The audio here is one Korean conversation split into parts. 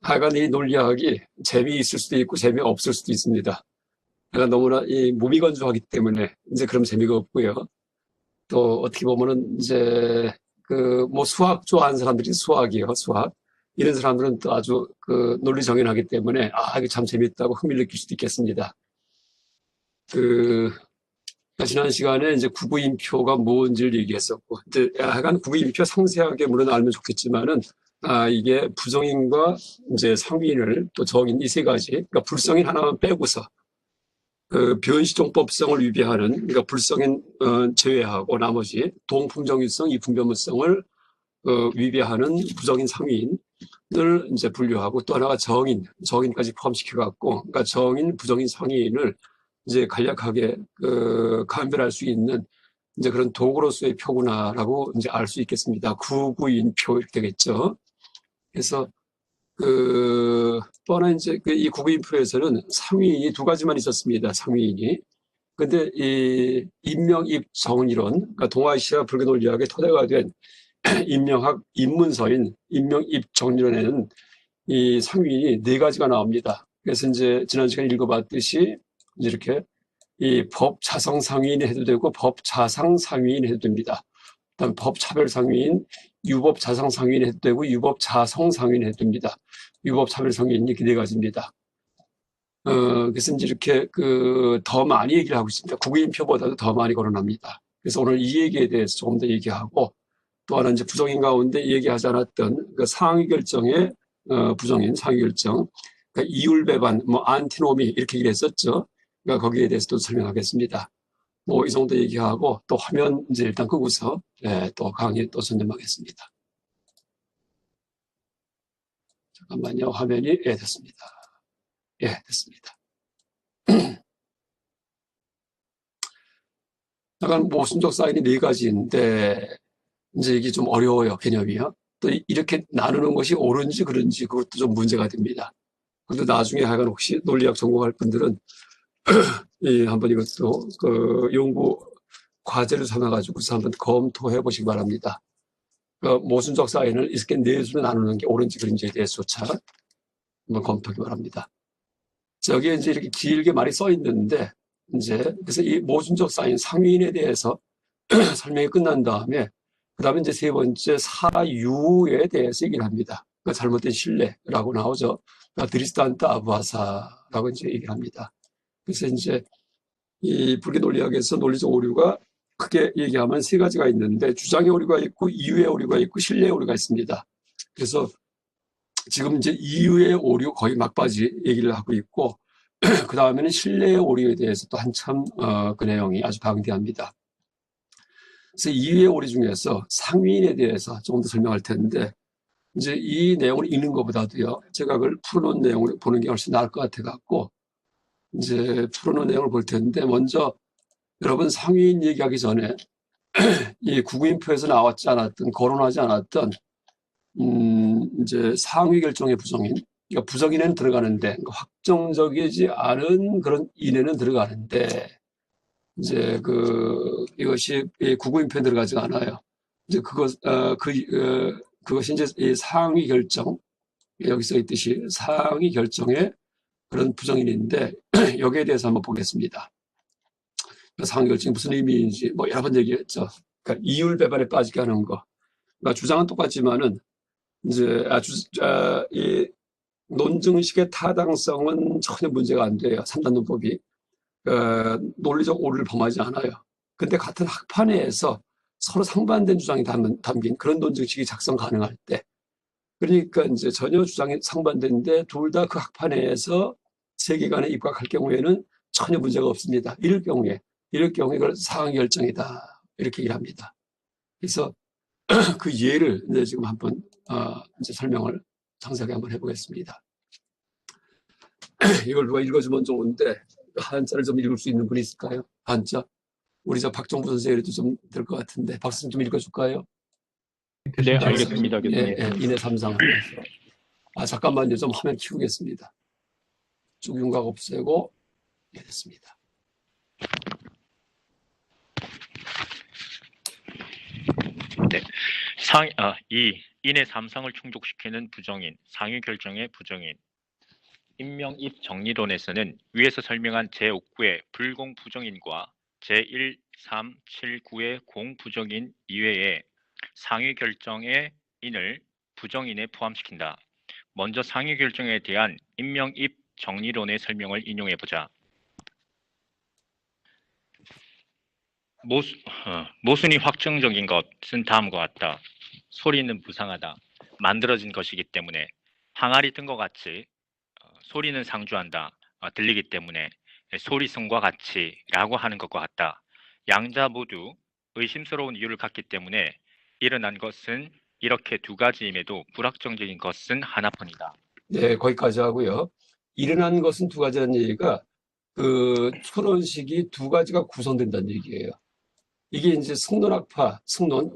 하여간 이 논리학이 재미있을 수도 있고 재미없을 수도 있습니다. 내가 너무나 이 무미건조하기 때문에 이제 그럼 재미가 없고요. 또 어떻게 보면은 이제 뭐 수학 좋아하는 사람들이 수학이에요, 수학. 이런 사람들은 또 아주 논리 정연하기 때문에 이게 참 재밌다고 흥미를 느낄 수도 있겠습니다. 그 지난 시간에 이제 구구인표가 뭔지를 얘기했었고, 이제 약간 구구인표 상세하게 물론 알면 좋겠지만은, 이게 부정인과 이제 상위인을 또 정인 이 세 가지, 그러니까 불성인 하나만 빼고서 그 변시종법성을 위배하는, 그러니까 불성인 제외하고 나머지 동풍정유성, 이풍변물성을 위배하는 부정인 상위인을 이제 분류하고, 또 하나가 정인까지 포함시켜갖고, 그러니까 정인, 부정인, 상위인을 이제 간략하게 감별할 수 있는 이제 그런 도구로서의 표구나라고 이제 알 수 있겠습니다. 구구인표 이렇게 되겠죠. 그래서 뻔한 이제 이 구구인표에서는 상위인이 두 가지만 있었습니다. 상위인이. 근데 이 인명입 정이론, 그러니까 동아시아 불교 논리학의 토대가 된 인명학 입문서인 인명입 정리론에는 이 상위인이 네 가지가 나옵니다. 그래서 이제 지난 시간에 읽어봤듯이 이렇게 이 법자성 상위인 해도 되고 법자상 상위인 해도 됩니다. 그다음 법차별 상위인, 유법 자상 상위인 해도 되고 유법 자성 상위인 해도 됩니다. 유법 차별 상위인 이렇게 네 가지입니다. 그래서 이제 이렇게 더 많이 얘기를 하고 있습니다. 구구인표보다도 더 많이 거론합니다. 그래서 오늘 이 얘기에 대해서 조금 더 얘기하고, 또 하나 이제 부정인 가운데 얘기하지 않았던 상위 결정의 부정인 상위 결정, 그러니까 이율배반, 뭐 안티노미 이렇게 얘기를 했었죠. 그러니까 거기에 대해서도 설명하겠습니다. 뭐 이 정도 얘기하고 또 화면 이제 일단 끄고서 또 강의 또 전념하겠습니다. 잠깐만요. 화면이 됐습니다. 됐습니다. 약간 모순적 사인이 네 가지인데 이제 이게 좀 어려워요. 개념이요. 또 이렇게 나누는 것이 옳은지 그른지 그것도 좀 문제가 됩니다. 그래도 나중에 하여간 혹시 논리학 전공할 분들은 한번 이것도 연구 과제를 삼아가지고서 한번 검토해 보시기 바랍니다. 모순적 사인을 이렇게 네 수로 나누는 게 옳은지 그른지에 대해서조차 한번 검토하기 바랍니다. 여기에 이제 이렇게 길게 말이 써 있는데, 이제 그래서 이 모순적 사인 상위인에 대해서 설명이 끝난 다음에 그 다음에 이제 세 번째 사유에 대해서 얘기를 합니다. 그러니까 잘못된 신뢰라고 나오죠. 그러니까 드리스탄타 아부하사라고 이제 얘기를 합니다. 그래서 이제 이 불교 논리학에서 논리적 오류가 크게 얘기하면 세 가지가 있는데, 주장의 오류가 있고 이유의 오류가 있고 신뢰의 오류가 있습니다. 그래서 지금 이제 이유의 오류 거의 막바지 얘기를 하고 있고, 그 다음에는 신뢰의 오류에 대해서 또 한참 그 내용이 아주 방대합니다. 그래서 이유의 오류 중에서 상위인에 대해서 조금 더 설명할 텐데, 이제 이 내용을 읽는 것보다도요, 제가 그걸 풀어놓은 내용을 보는 게 훨씬 나을 것 같아갖고 이제 풀어놓은 내용을 볼 텐데, 먼저 여러분 상위인 얘기하기 전에 이 구구인표에서 나왔지 않았던, 거론하지 않았던 이제 상위 결정의 부정인, 그러니까 부정인에는 들어가는데, 그러니까 확정적이지 않은 그런 인에는 들어가는데, 이제 이것이 구구인표에 들어가지가 않아요. 이제 그것이 이제 이 상위 결정, 여기 써 있듯이 상위 결정의 그런 부정인인데, 여기에 대해서 한번 보겠습니다. 상위 결정이 무슨 의미인지 뭐 여러 번 얘기했죠. 그러니까 이율 배반에 빠지게 하는 거. 그러니까 주장은 똑같지만은 이제 이 논증식의 타당성은 전혀 문제가 안 돼요. 3단 논법이 논리적 오류를 범하지 않아요. 근데 같은 학판에서 서로 상반된 주장이 담긴 그런 논증식이 작성 가능할 때, 그러니까 이제 전혀 주장이 상반되는데 둘 다 그 학판에서 세계관에 입각할 경우에는 전혀 문제가 없습니다. 이럴 경우에 그걸 상위 결정이다 이렇게 얘기를 합니다. 그래서 그 예를 이제 지금 한번 이제 설명을 상세하게 한번 해보겠습니다. 이걸 누가 읽어주면 좋은데 한자를 좀 읽을 수 있는 분이 있을까요? 한자? 우리 박정부 선생님도 좀 될 것 같은데 박수님 좀 읽어줄까요? 네, 알겠습니다, 교수님. 인해 삼상하면서. 잠깐만요. 좀 화면 키우겠습니다. 쭉 윤곽 없애고 됐습니다. 네, 인의 삼성을 충족시키는 부정인, 상위 결정의 부정인. 임명입 정리론에서는 위에서 설명한 제5구의 불공부정인과 제1, 3, 7, 9의 공부정인 이외에 상위 결정의 인을 부정인에 포함시킨다. 먼저 상위 결정에 대한 임명입 정리론의 설명을 인용해보자. 모순이 확정적인 것은 다음과 같다. 소리는 무상하다. 만들어진 것이기 때문에 항아리 뜬 것 같이 소리는 상주한다. 들리기 때문에 소리성과 같이 라고 하는 것과 같다. 양자 모두 의심스러운 이유를 갖기 때문에 일어난 것은 이렇게 두 가지임에도 불확정적인 것은 하나뿐이다. 네, 거기까지 하고요. 일어난 것은 두 가지라는 얘기가 추론식이 두 가지가 구성된다는 얘기예요. 이게 이제 승론학파,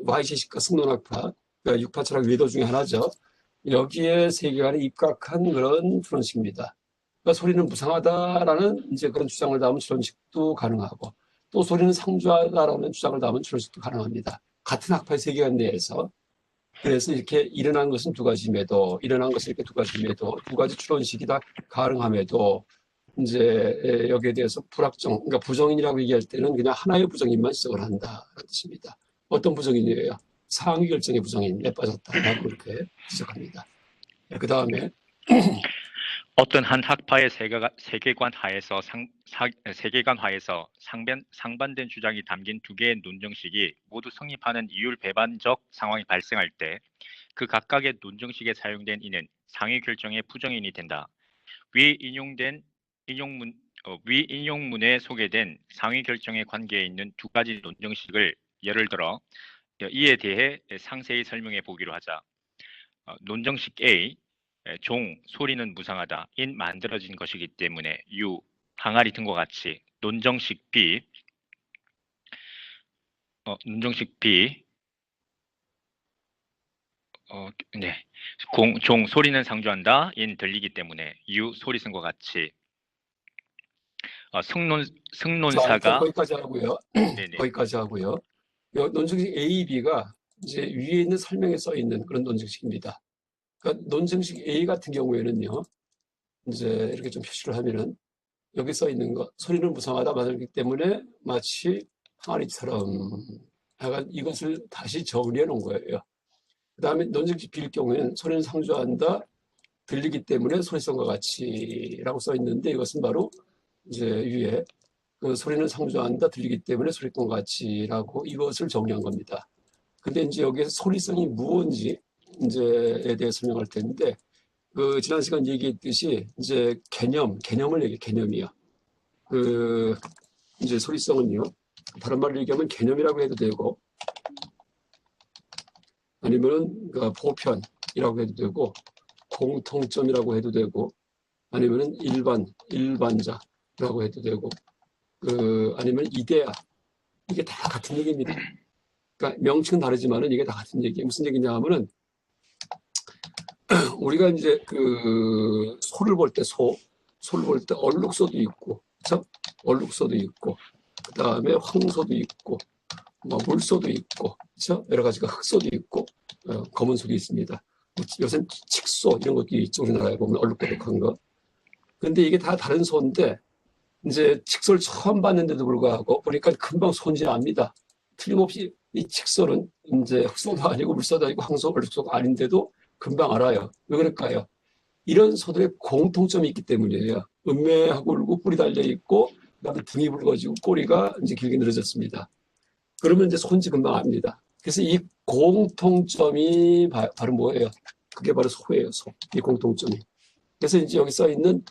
Y시식과 승론학파, 그러니까 육파 철학 외도 중에 하나죠. 여기에 세계관에 입각한 그런 추론식입니다. 그러니까 소리는 무상하다라는 이제 그런 주장을 담은 추론식도 가능하고, 또 소리는 상주하다라는 주장을 담은 추론식도 가능합니다. 같은 학파의 세계관 내에서. 그래서 이렇게 일어난 것은 두 가지임에도, 일어난 것은 이렇게 두 가지임에도, 두 가지 추론식이 다 가능함에도, 이제 여기에 대해서 불확정, 그러니까 부정인이라고 얘기할 때는 그냥 하나의 부정인만 지적을 한다는 뜻입니다. 어떤 부정인이에요? 상위 결정의 부정인에 빠졌다라고 그렇게 지적합니다. 그 다음에 어떤 한 학파의 세계관 하에서 상반된 주장이 담긴 두 개의 논정식이 모두 성립하는 이율 배반적 상황이 발생할 때 그 각각의 논정식에 사용된 이는 상위 결정의 부정인이 된다. 위 인용문에 소개된 상위 결정의 관계에 있는 두 가지 논정식을 예를 들어 이에 대해 상세히 설명해 보기로 하자. 논정식 A, 소리는 무상하다. 인 만들어진 것이기 때문에 항아리 등과 같이. 논정식 B, 네. 소리는 상주한다. 인 들리기 때문에 소리승과 같이. 자, 승론사가 거기까지 하고요. 네네. 거기까지 하고요. 논증식 A, B가 이제 위에 있는 설명에 써 있는 그런 논증식입니다. 그러니까 논증식 A 같은 경우에는요, 이제 이렇게 좀 표시를 하면은 여기 써 있는 거, 소리는 무상하다 만들기 때문에 마치 항아리처럼 약간 이것을 다시 정리해 놓은 거예요. 그 다음에 논증식 B일 경우에는 소리는 상주한다, 들리기 때문에 소리성과 같이라고 써 있는데 이것은 바로 이제 위에 그 소리는 상주한다, 들리기 때문에 소리성과 같이라고 이것을 정리한 겁니다. 근데 이제 여기에서 소리성이 무엇인지 이제에 대해 설명할 텐데 지난 시간 얘기했듯이 이제 개념을 개념이요. 이제 소리성은요. 다른 말로 얘기하면 개념이라고 해도 되고 아니면은 보편이라고 해도 되고 공통점이라고 해도 되고 아니면은 일반자라고 해도 되고 아니면 이데아 이게 다 같은 얘기입니다. 그러니까 명칭은 다르지만은 이게 다 같은 얘기예요. 무슨 얘기냐 하면은 우리가 이제 소를 볼 때 소를 볼 때 얼룩소도 있고 그렇죠? 얼룩소도 있고 그다음에 황소도 있고 뭐 물소도 있고 그렇죠? 여러 가지가 흑소도 있고 검은 소도 있습니다. 요새는 칙소 이런 것도 있죠. 우리나라에 보면 얼룩도룩한 거. 근데 이게 다 다른 소인데 이제 칙소를 처음 봤는데도 불구하고 보니까 금방 소인지 압니다. 틀림없이 이 칙소는 이제 흑소도 아니고 물소도 아니고 황소, 얼룩소가 아닌데도 금방 알아요. 왜 그럴까요? 이런 소들의 공통점이 있기 때문이에요. 음매하고 울고 뿔이 달려 있고 그다음에 등이 붉어지고 꼬리가 이제 길게 늘어졌습니다. 그러면 이제 소인지 금방 압니다. 그래서 이 공통점이 바로 뭐예요? 그게 바로 소예요. 이 공통점이. 그래서 이제 여기 써 있는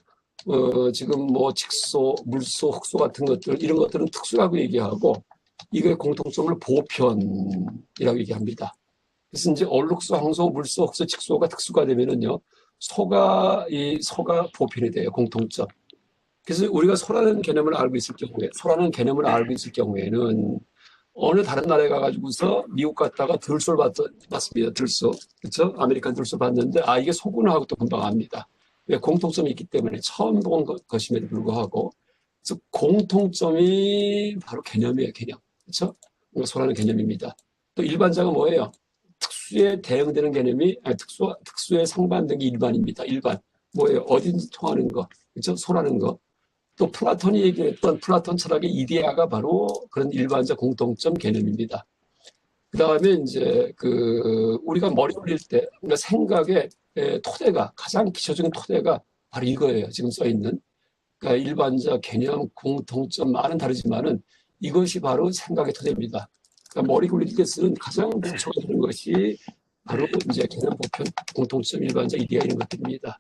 지금 뭐 직소, 물소, 흑소 같은 것들 이런 것들은 특수라고 얘기하고 이거의 공통점을 보편이라고 얘기합니다. 그래서 이제 얼룩소, 항소, 물소, 흑소, 직소가 특수가 되면은요 소가 보편이 돼요. 공통점. 그래서 우리가 소라는 개념을 알고 있을 경우에는 어느 다른 나라에 가가지고서 미국 갔다가 들소를 봤습니다. 들소. 그렇죠? 아메리칸 들소 봤는데 이게 소구나 하고 또 금방 압니다. 왜? 공통점이 있기 때문에 처음 본 것임에도 불구하고 그래서 공통점이 바로 개념이에요. 개념. 그렇죠? 소라는 개념입니다. 또 일반자가 뭐예요? 특수에 대응되는 개념이, 특수에 상반된 게 일반입니다. 일반. 뭐예요? 어딘지 통하는 거. 그렇죠? 소라는 거. 또 플라톤이 얘기했던 플라톤 철학의 이데아가 바로 그런 일반적 공통점 개념입니다. 그 다음에 이제 우리가 머리 굴릴 때, 그러니까 생각의 토대가, 가장 기초적인 토대가 바로 이거예요. 지금 써 있는. 그러니까 일반적 개념, 공통점, 말은 다르지만은 이것이 바로 생각의 토대입니다. 그러니까 머리 굴릴 때 쓰는 가장 기초가 되는 것이 바로 이제 개념, 보편, 공통점, 일반적, 이데아 이런 것들입니다.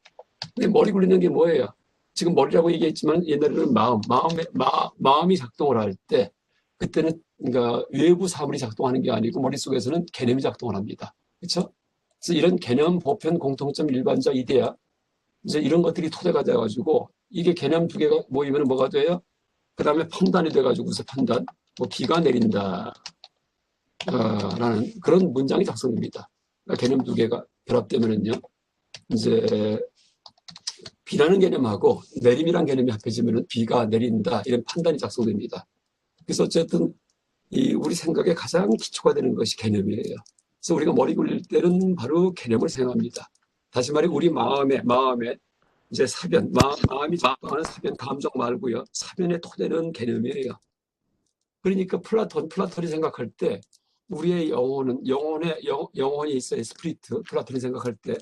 근데 머리 굴리는 게 뭐예요? 지금 머리라고 얘기했지만 옛날에는 마음이 작동을 할 때 그때는 그러니까 외부 사물이 작동하는 게 아니고 머릿속에서는 개념이 작동을 합니다. 그렇죠? 그래서 이런 개념, 보편, 공통점, 일반적, 이데아 이제 이런 것들이 토대가 돼가지고 이게 개념 두 개가 모이면 뭐가 돼요? 그 다음에 판단이 돼가지고서 판단, 뭐 비가 내린다 라는 그런 문장이 작성됩니다. 그러니까 개념 두 개가 결합되면은요, 이제 비라는 개념하고 내림이란 개념이 합해지면 비가 내린다 이런 판단이 작성됩니다. 그래서 어쨌든 우리 생각의 가장 기초가 되는 것이 개념이에요. 그래서 우리가 머리 굴릴 때는 바로 개념을 생각합니다. 다시 말해 우리 마음에 이제 사변, 마음이 작동하는 사변, 감정 말고요. 사변의 토대는 개념이에요. 그러니까 플라톤이 생각할 때 우리의 영혼이 있어요. 스피리트, 플라톤이 생각할 때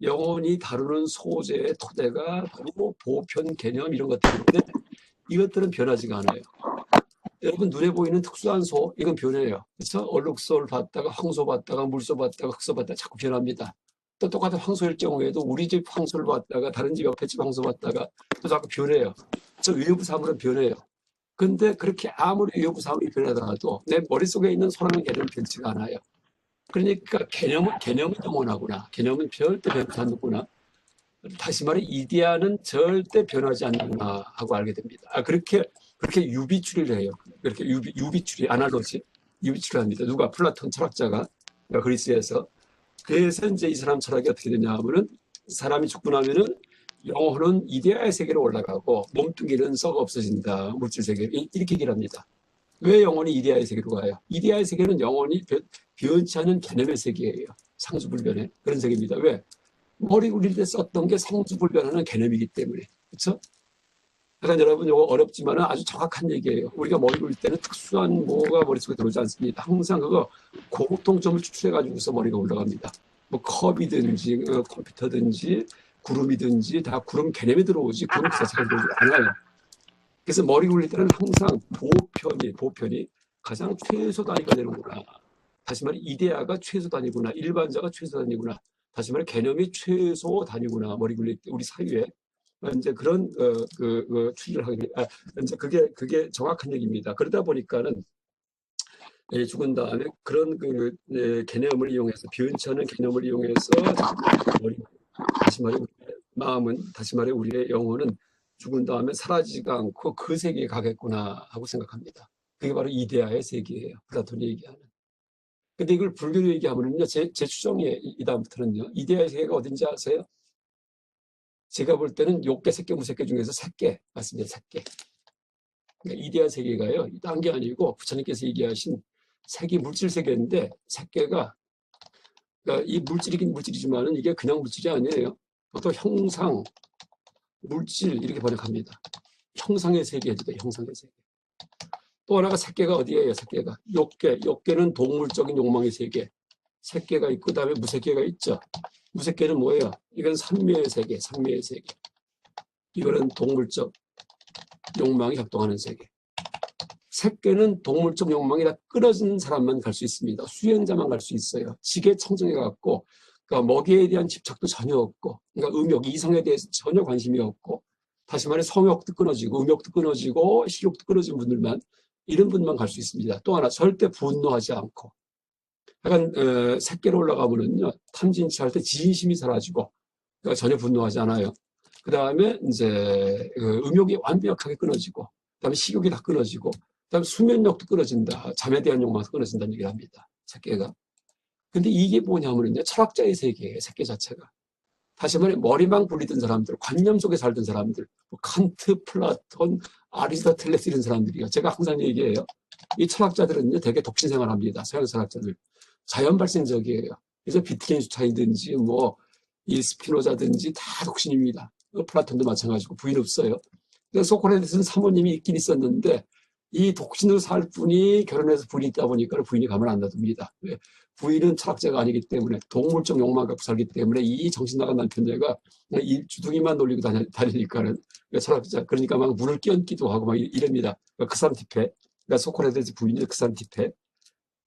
영혼이 다루는 소재의 토대가 바로 보편, 개념 이런 것들인데 이것들은 변하지가 않아요. 여러분 눈에 보이는 특수한 소 이건 변해요. 그래서 얼룩소를 봤다가 황소 봤다가 물소 봤다가 흑소 봤다가 자꾸 변합니다. 또 똑같은 황소일 경우에도 우리 집 황소를 봤다가 다른 집 옆에 집 황소 봤다가 또 자꾸 변해요. 저 외부 사물은 변해요. 근데 그렇게 아무리 외부 사물이 변하더라도 내 머릿속에 있는 소라는 개념은 변치가 않아요. 그러니까 개념은 영원하구나. 개념은 절대 변하지 않는구나. 다시 말해 이데아는 절대 변하지 않는구나 하고 알게 됩니다. 그렇게 유비추리를 해요. 그렇게 유비추리, 아날로지, 유비추리를 합니다. 누가? 플라톤 철학자가 그리스에서. 그래서 이제 이 사람 철학이 어떻게 되냐 하면은 사람이 죽고 나면은 영혼은 이데아의 세계로 올라가고 몸뚱이는 썩어 없어진다. 물질 세계 이렇게 얘기를 합니다. 왜 영혼이 이데아의 세계로 가요? 이데아의 세계는 영혼이 변치 않은 개념의 세계예요. 상수불변의 그런 세계입니다. 왜? 머리 굴릴 때 썼던 게 상수불변하는 개념이기 때문에. 그렇죠? 그러니까 여러분 이거 어렵지만 아주 정확한 얘기예요. 우리가 머리 굴릴 때는 특수한 뭐가 머릿속에 들어오지 않습니다. 항상 그거 공통점을 추출해가지고서 머리가 올라갑니다. 뭐 컵이든지 컴퓨터든지 구름이든지 다 구름 개념이 들어오지 구름 자체가 들어오지 않아요. 그래서 머리 굴릴 때는 항상 보편이 가장 최소 단위가 되는구나. 다시 말해 이데아가 최소 단위구나. 일반자가 최소 단위구나. 다시 말해 개념이 최소 단위구나. 머리 굴릴 때 우리 사유에 이제 그런 추리를 하게 됩니다. 이제 그게 정확한 얘기입니다. 그러다 보니까는 죽은 다음에 그런 개념을 이용해서 변치 않은 개념을 이용해서 다시 말해 우리의 마음은 다시 말해 우리의 영혼은 죽은 다음에 사라지지가 않고 그 세계에 가겠구나 하고 생각합니다. 그게 바로 이데아의 세계예요. 플라톤이 얘기하는. 근데 이걸 불교로 얘기하면은요, 제 추정이에요. 이 다음부터는요. 이데아의 세계가 어딘지 아세요? 제가 볼 때는 욕계, 색계, 무색계 중에서 색계 맞습니다. 색계. 그러니까 이데아 세계가요. 딴 게 아니고 부처님께서 얘기하신 색이 물질 세계인데 색계가 그러니까 이 물질이긴 물질이지만은 이게 그냥 물질이 아니에요. 보통 형상, 물질 이렇게 번역합니다. 형상의 세계죠. 형상의 세계. 또 하나가 색계가 어디예요? 색계가 욕계는 동물적인 욕망의 세계. 색계가 있고 그다음에 무색계가 있죠. 무색계는 뭐예요? 이건 삼매의 세계, 삼매의 세계. 이거는 동물적 욕망이 작동하는 세계. 색계는 동물적 욕망이 다 끊어진 사람만 갈 수 있습니다. 수행자만 갈 수 있어요. 지게 청정해갖고 그러니까 먹이에 대한 집착도 전혀 없고 그러니까 음욕, 이성에 대해서 전혀 관심이 없고 다시 말해 성욕도 끊어지고 음욕도 끊어지고 식욕도 끊어진 분들만 이런 분만 갈 수 있습니다. 또 하나 절대 분노하지 않고 약간 색계로 올라가면은요 탐진치할 때 진심이 사라지고 그러니까 전혀 분노하지 않아요. 그 다음에 이제 음욕이 완벽하게 끊어지고 그다음에 식욕이 다 끊어지고 그다음에 수면력도 끊어진다. 잠에 대한 욕망도 끊어진다는 얘기를 합니다. 색계가. 근데 이게 뭐냐면요 철학자의 세계예요. 색계 자체가. 다시 말해 머리만 굴리던 사람들, 관념 속에 살던 사람들, 뭐 칸트, 플라톤, 아리스토텔레스 이런 사람들이요. 제가 항상 얘기해요. 이 철학자들은요 되게 독신 생활합니다. 서양 철학자들. 자연 발생적이에요. 그래서 비트겐슈타인든지 뭐 이 스피노자든지 다 독신입니다. 플라톤도 마찬가지고 부인 없어요. 그래서 소크라테스는 사모님이 있긴 있었는데 이 독신으로 살 분이 결혼해서 부인이 있다 보니까 부인이 가만 안 놔둡니다. 왜? 부인은 철학자가 아니기 때문에 동물적 욕망 갖고 살기 때문에 이 정신 나간 남편네가 이 주둥이만 놀리고 다니니까는 철학자, 그러니까 막 물을 끼얹기도 하고 막 이럽니다. 그 사람 티페. 그러니까 소크라테스 부인이 그 사람 티페.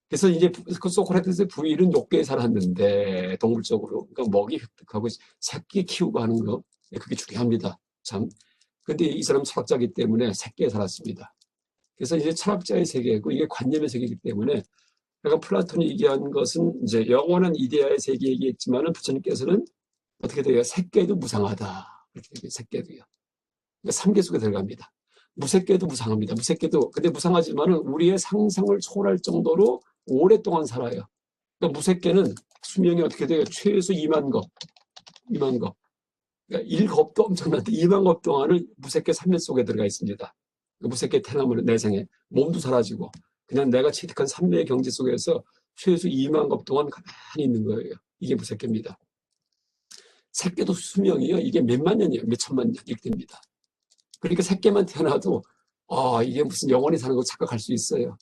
그래서 이제 그 소크라테스 부인은 욕계에 살았는데 동물적으로 그러니까 먹이 획득하고 새끼 키우고 하는 거 그게 중요합니다. 참. 근데 이 사람 철학자이기 때문에 새끼에 살았습니다. 그래서 이제 철학자의 세계고 이게 관념의 세계이기 때문에 약간 플라톤이 얘기한 것은 이제 영원한 이데아의 세계 얘기했지만은 부처님께서는 어떻게 돼요? 새끼도 무상하다. 이렇게 돼요. 새끼도요. 그러니까 삼계 속에 들어갑니다. 무새끼도 무상합니다. 무새끼도 근데 무상하지만은 우리의 상상을 초월할 정도로 오랫동안 살아요. 그러니까 무새끼는 수명이 어떻게 돼요? 최소 2만 거. 2만 거. 그러니까 1겁도 엄청난데 2만 겁 동안을 무새끼 삼면 속에 들어가 있습니다. 무새끼 태어나면 내생에 몸도 사라지고 그냥 내가 취득한 삼매의 경지 속에서 최소 2만 겁 동안 가만히 있는 거예요. 이게 무새끼입니다. 새끼도 수명이요. 이게 몇만 년이에요. 몇천만 년 이렇게 됩니다. 그러니까 새끼만 태어나도 이게 무슨 영원히 사는 거 착각할 수 있어요.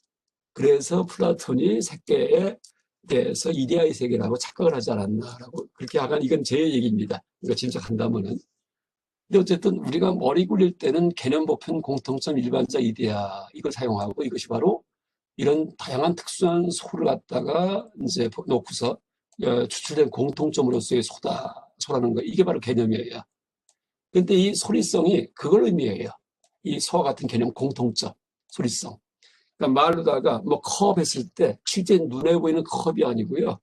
그래서 플라톤이 새끼에 대해서 이데아의 세계라고 착각을 하지 않았나라고 그렇게 하간 이건 제 얘기입니다. 이거 짐작한다면은. 근데 어쨌든 우리가 머리 굴릴 때는 개념, 보편, 공통점, 일반적, 이데아 이걸 사용하고 이것이 바로 이런 다양한 특수한 소를 갖다가 이제 놓고서 추출된 공통점으로서의 소라는 거 이게 바로 개념이에요. 근데 이 소리성이 그걸 의미해요. 이 소와 같은 개념 공통점, 소리성. 그러니까 말로다가 뭐 컵 했을 때 실제 눈에 보이는 컵이 아니고요.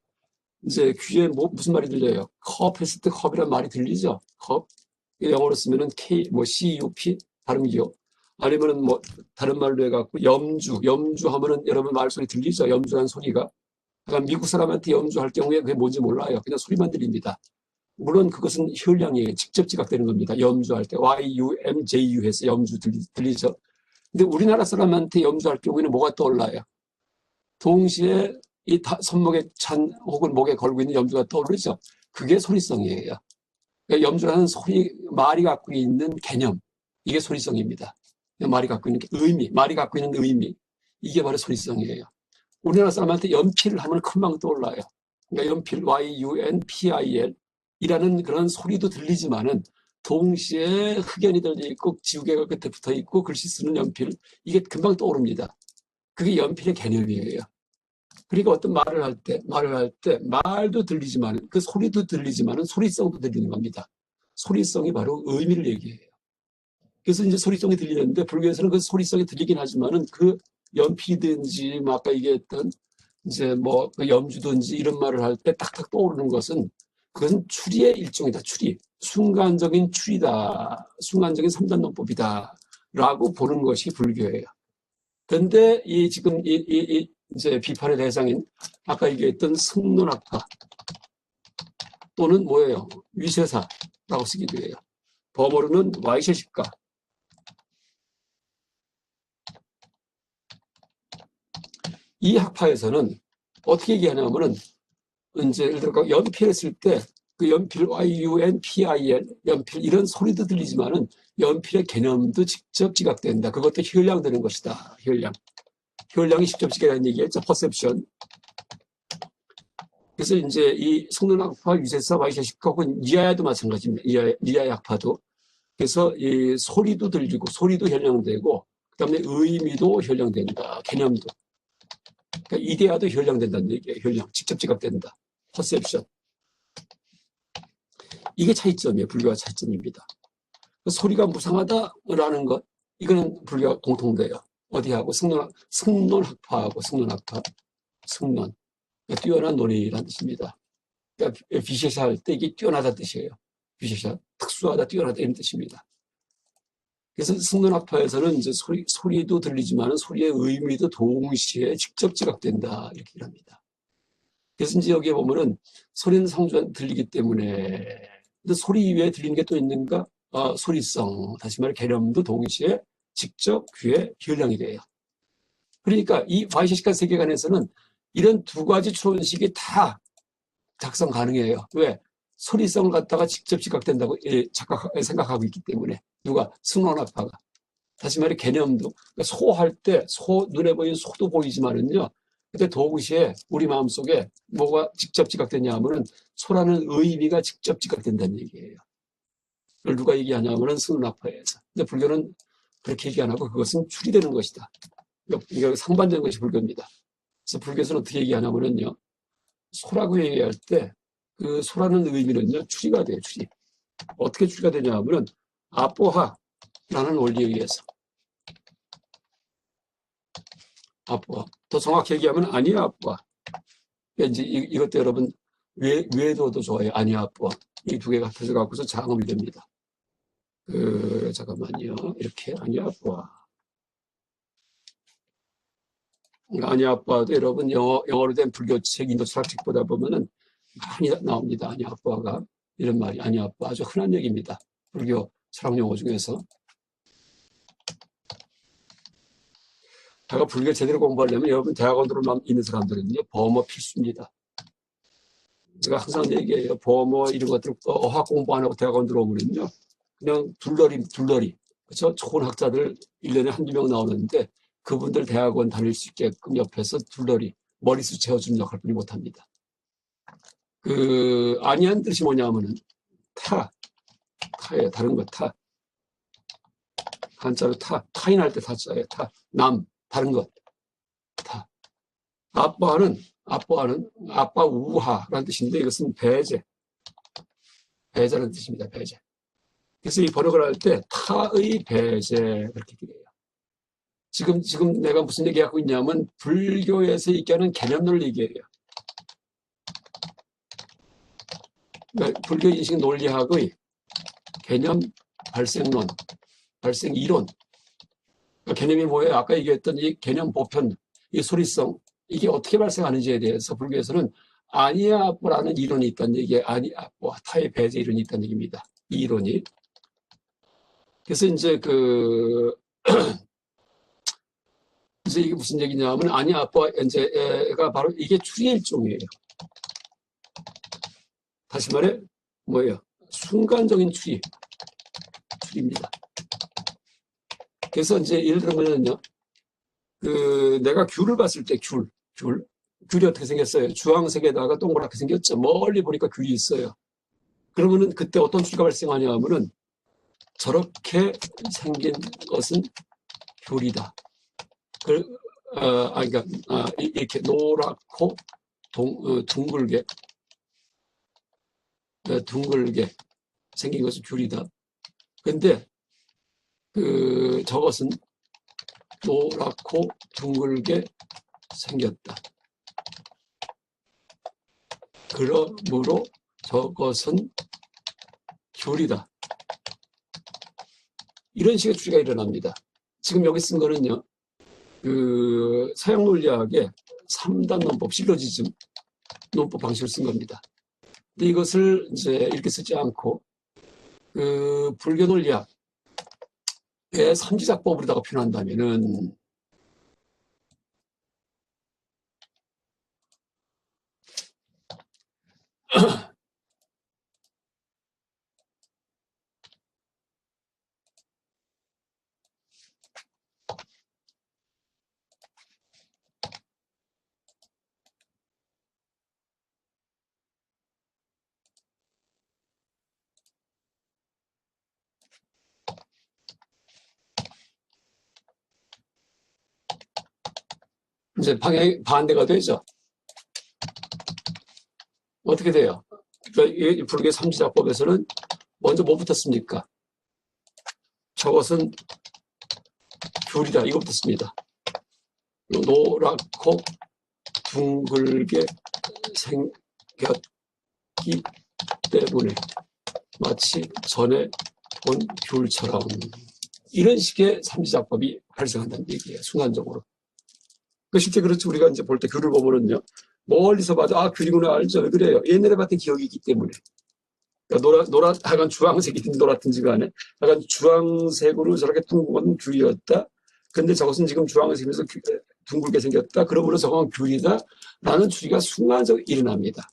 이제 귀에 무슨 말이 들려요? 컵 했을 때 컵이란 말이 들리죠? 컵. 영어로 쓰면은 CUP 발음기요. 아니면은 뭐 다른 말로 해갖고 염주 하면은 여러분 말소리 들리죠? 염주라는 소리가. 그러니까 미국 사람한테 염주할 경우에 그게 뭔지 몰라요. 그냥 소리만 들립니다. 물론 그것은 혈량이에요. 직접 지각되는 겁니다. 염주할 때 YUMJU 해서 염주 들리죠? 근데 우리나라 사람한테 염주할 경우에는 뭐가 떠올라요? 동시에 이 손목에 찬 혹은 목에 걸고 있는 염주가 떠오르죠? 그게 소리성이에요. 그러니까 염주라는 말이 갖고 있는 개념, 이게 소리성입니다. 말이 갖고 있는 의미, 말이 갖고 있는 의미, 이게 바로 소리성이에요. 우리나라 사람한테 연필을 하면 금방 떠올라요. 그러니까 연필, YUNPIL 이라는 그런 소리도 들리지만은 동시에 흑연이 들려 있고 지우개가 끝에 붙어 있고 글씨 쓰는 연필, 이게 금방 떠오릅니다. 그게 연필의 개념이에요. 그러니까 어떤 말을 할 때 말도 들리지만 그 소리도 들리지만은 소리성도 들리는 겁니다. 소리성이 바로 의미를 얘기해요. 그래서 이제 소리성이 들리는데 불교에서는 그 소리성이 들리긴 하지만은 그 연필이든지 뭐 아까 얘기했던 이제 뭐 그 염주든지 이런 말을 할 때 딱딱 떠오르는 것은 그것은 추리의 일종이다. 추리. 순간적인 추리다. 순간적인 삼단론법이다라고 보는 것이 불교예요. 그런데 지금 이제 비판의 대상인 아까 얘기했던 승론학파 또는 뭐예요? 위세사라고 쓰기도 해요. 범어로는 와이셰식가. 이 학파에서는 어떻게 얘기하냐면은 이제 예를 들어 연필했을 때 그 연필 YUNPIL 연필 이런 소리도 들리지만은 연필의 개념도 직접 지각된다. 그것도 혈량되는 것이다. 혈량이 직접 지각하는 얘기겠죠. 퍼셉션. 그래서 이제 이 성론학파, 유세사, 와이셰식가 혹은 니아야도 마찬가지입니다. 니아야 학파도. 그래서 이 소리도 들리고 소리도 혈량되고 그다음에 의미도 혈량된다. 개념도. 그러니까 이데아도 혈량된다는 얘기예요. 혈량. 직접 지각된다. 퍼셉션. 이게 차이점이에요. 불교와 차이점입니다. 소리가 무상하다라는 것, 이거는 불교가 공통돼요. 어디하고? 승론학파하고 승론학파. 승론. 그러니까 뛰어난 논의라는 뜻입니다. 그러니까 비셰샤 할 때 이게 뛰어나다 뜻이에요. 비셰샤. 특수하다, 뛰어나다 이런 뜻입니다. 그래서 승론학파에서는 이제 소리도 들리지만 소리의 의미도 동시에 직접 지각된다. 이렇게 합니다. 그래서 이제 여기에 보면은 소리는 상주한 들리기 때문에 근데 소리 이외에 들리는 게 또 있는가? 소리성, 다시 말해 개념도 동시에 직접 귀에 혈량이 돼요. 그러니까 이 바이셰시카 세계관에서는 이런 두 가지 초원식이 다 작성 가능해요. 왜? 소리성을 갖다가 직접 지각된다고 생각하고 있기 때문에. 누가? 승론학파가. 다시 말해 개념도. 그러니까 소할 때 눈에 보이는 소도 보이지만은요. 근데 동시에 우리 마음속에 뭐가 직접 지각되냐 하면은 소라는 의미가 직접 지각된다는 얘기예요. 그걸 누가 얘기하냐면은 승론학파에서. 근데 불교는 그렇게 얘기 안 하고 그것은 추리되는 것이다. 이게 상반되는 것이 불교입니다. 그래서 불교에서는 어떻게 얘기하냐면은요. 소라고 얘기할 때 그 소라는 의미는요, 추리가 돼요, 추리. 어떻게 추리가 되냐 하면은, 아뽀하라는 원리에 의해서. 아뽀하. 더 정확히 얘기하면, 아니야, 아뽀하. 이제 이것도 여러분, 외도도 좋아요, 아니야, 아뽀하. 이 두 개가 합해서 갖고서 장음이 됩니다. 잠깐만요. 이렇게, 아니야, 아뽀하. 그러니까 아니야, 아뽀하도 여러분, 영어로 된 불교책, 인도 철학책 보다 보면은, 많이 나옵니다. 아니 아빠가 이런 말이 아니 아빠 아주 흔한 얘기입니다. 불교 철학 용어 중에서. 제가 불교 제대로 공부하려면 여러분 대학원으로 있는 사람들은요 범어 필수입니다. 제가 항상 얘기해요. 범어 이런 것들 어학 공부 안 하고 대학원 들어오면요 그냥 둘러리 그렇죠? 좋은 학자들 1년에 한두 명 나오는데 그분들 대학원 다닐 수 있게끔 옆에서 둘러리 머리수 채워주는 역할뿐이 못합니다. 아니한 뜻이 뭐냐면은 타예요. 다른 거 타. 한자로 타인할 때 타자예요. 다른 것 타. 아빠는 아빠 우하라는 뜻인데 이것은 배제라는 뜻입니다. 배제. 그래서 이 번역을 할 때 타의 배제 그렇게 얘기해요. 지금 내가 무슨 얘기하고 있냐면 불교에서 얘기하는 개념론을 얘기해요. 불교 인식 논리학의 개념 발생론, 발생 이론. 개념이 뭐예요? 아까 얘기했던 이 개념 보편, 이 소리성, 이게 어떻게 발생하는지에 대해서 불교에서는 아니야뽀라는 이론이 있다는 얘기에 아니야뽀, 타의 배제 이론이 있다는 얘기입니다. 이 이론이. 그래서 이제 이제 이게 무슨 얘기냐면 아니야뽀 이제가 바로 이게 추리의 일종이에요. 다시 말해 뭐예요? 순간적인 추리입니다. 그래서 이제 예를 들면요, 내가 귤을 봤을 때 귤이 어떻게 생겼어요? 주황색에다가 동그랗게 생겼죠. 멀리 보니까 귤이 있어요. 그러면은 그때 어떤 추리가 발생하냐 하면은 저렇게 생긴 것은 귤이다. 그러니까 이렇게 노랗고 둥글게 생긴 것은 귤이다. 근데 저것은 노랗고 둥글게 생겼다. 그러므로 저것은 귤이다. 이런 식의 추리가 일어납니다. 지금 여기 쓴 거는요, 서양 논리학의 3단 논법, 실로지즘 논법 방식을 쓴 겁니다. 근데 이것을 이제 이렇게 쓰지 않고, 불교 논리학의 삼지작법으로다가 표현한다면은, 이제 방향이 반대가 되죠. 어떻게 돼요? 그러니까 불교 삼지작법에서는 먼저 뭐 붙었습니까? 저것은 귤이다. 이거 붙었습니다. 노랗고 둥글게 생겼기 때문에 마치 전에 본 귤처럼 이런 식의 삼지작법이 발생한다는 얘기예요. 순간적으로. 실제 그렇죠. 우리가 이제 볼 때 귤을 보면은요. 멀리서 봐도 귤이구나 알죠. 왜 그래요? 옛날에 봤던 기억이 있기 때문에. 그러니까 하여간 주황색이든지 노랗든지 간에 약간 주황색으로 저렇게 둥근 건 귤이었다. 근데 저것은 지금 주황색이면서 둥글게 생겼다. 그러므로 저건 귤이다. 라는 추리가 순간적으로 일어납니다.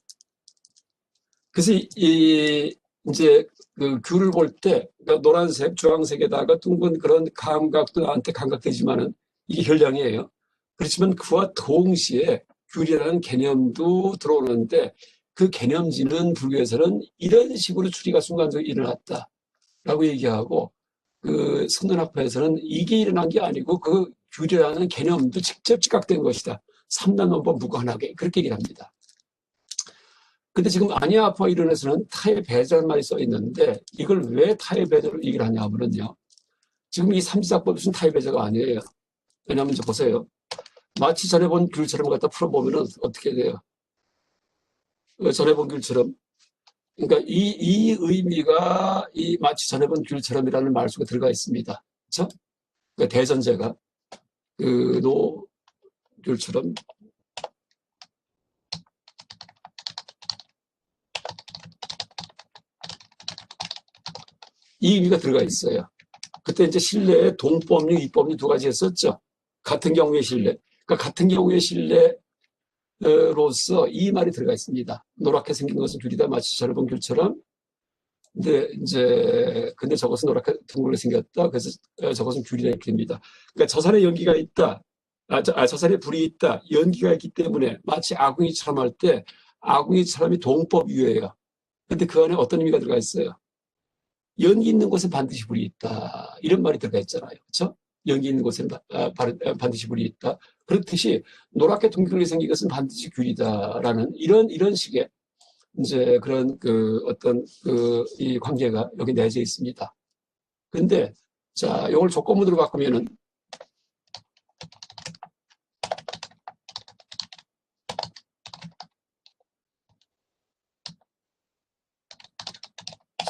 그래서 이제 그 귤을 볼 때, 그러니까 노란색, 주황색에다가 둥근 그런 감각도 나한테 감각되지만은 이게 현량이에요. 그렇지만 그와 동시에 귤이라는 개념도 들어오는데 그 개념지는 불교에서는 이런 식으로 추리가 순간적으로 일어났다라고 얘기하고 그 선론학파에서는 이게 일어난 게 아니고 그 귤이라는 개념도 직접 지각된 것이다. 삼단원법 무관하게 그렇게 얘기를 합니다. 근데 지금 아니아파 이론에서는 타의 배제라는 말이 써 있는데 이걸 왜 타의 배제로 얘기를 하냐면요. 지금 이 삼지작법이 무슨 타의 배제가 아니에요. 왜냐하면 이제 보세요. 마치 전에 본 귤처럼 갖다 풀어보면은 어떻게 돼요? 전에 본 귤처럼. 그러니까 이 의미가 이 마치 전에 본 귤처럼이라는 말 속에 들어가 있습니다. 그렇죠? 그러니까 대전제가 그 귤처럼 이 의미가 들어가 있어요. 그때 이제 신뢰에 동법류, 이법류 두 가지 했었죠. 같은 경우의 신뢰. 그러니까 같은 경우의 신뢰로서 이 말이 들어가 있습니다. 노랗게 생긴 것은 귤이다. 마치 저런 귤처럼. 근데 저것은 노랗게 둥글게 생겼다. 그래서 저것은 귤이다. 이렇게 됩니다. 그러니까 저산에 연기가 있다. 저산에 불이 있다. 연기가 있기 때문에 마치 아궁이처럼 할 때 아궁이처럼이 동법유예요. 근데 그 안에 어떤 의미가 들어가 있어요? 연기 있는 곳에 반드시 불이 있다. 이런 말이 들어가 있잖아요. 그렇죠? 연기 있는 곳에 반드시 불이 있다. 그렇듯이 노랗게 둥글게 생긴 것은 반드시 귤이다라는 이런 식의 이제 그런 어떤 이 관계가 여기 내재 있습니다. 근데 자, 이걸 조건문으로 바꾸면은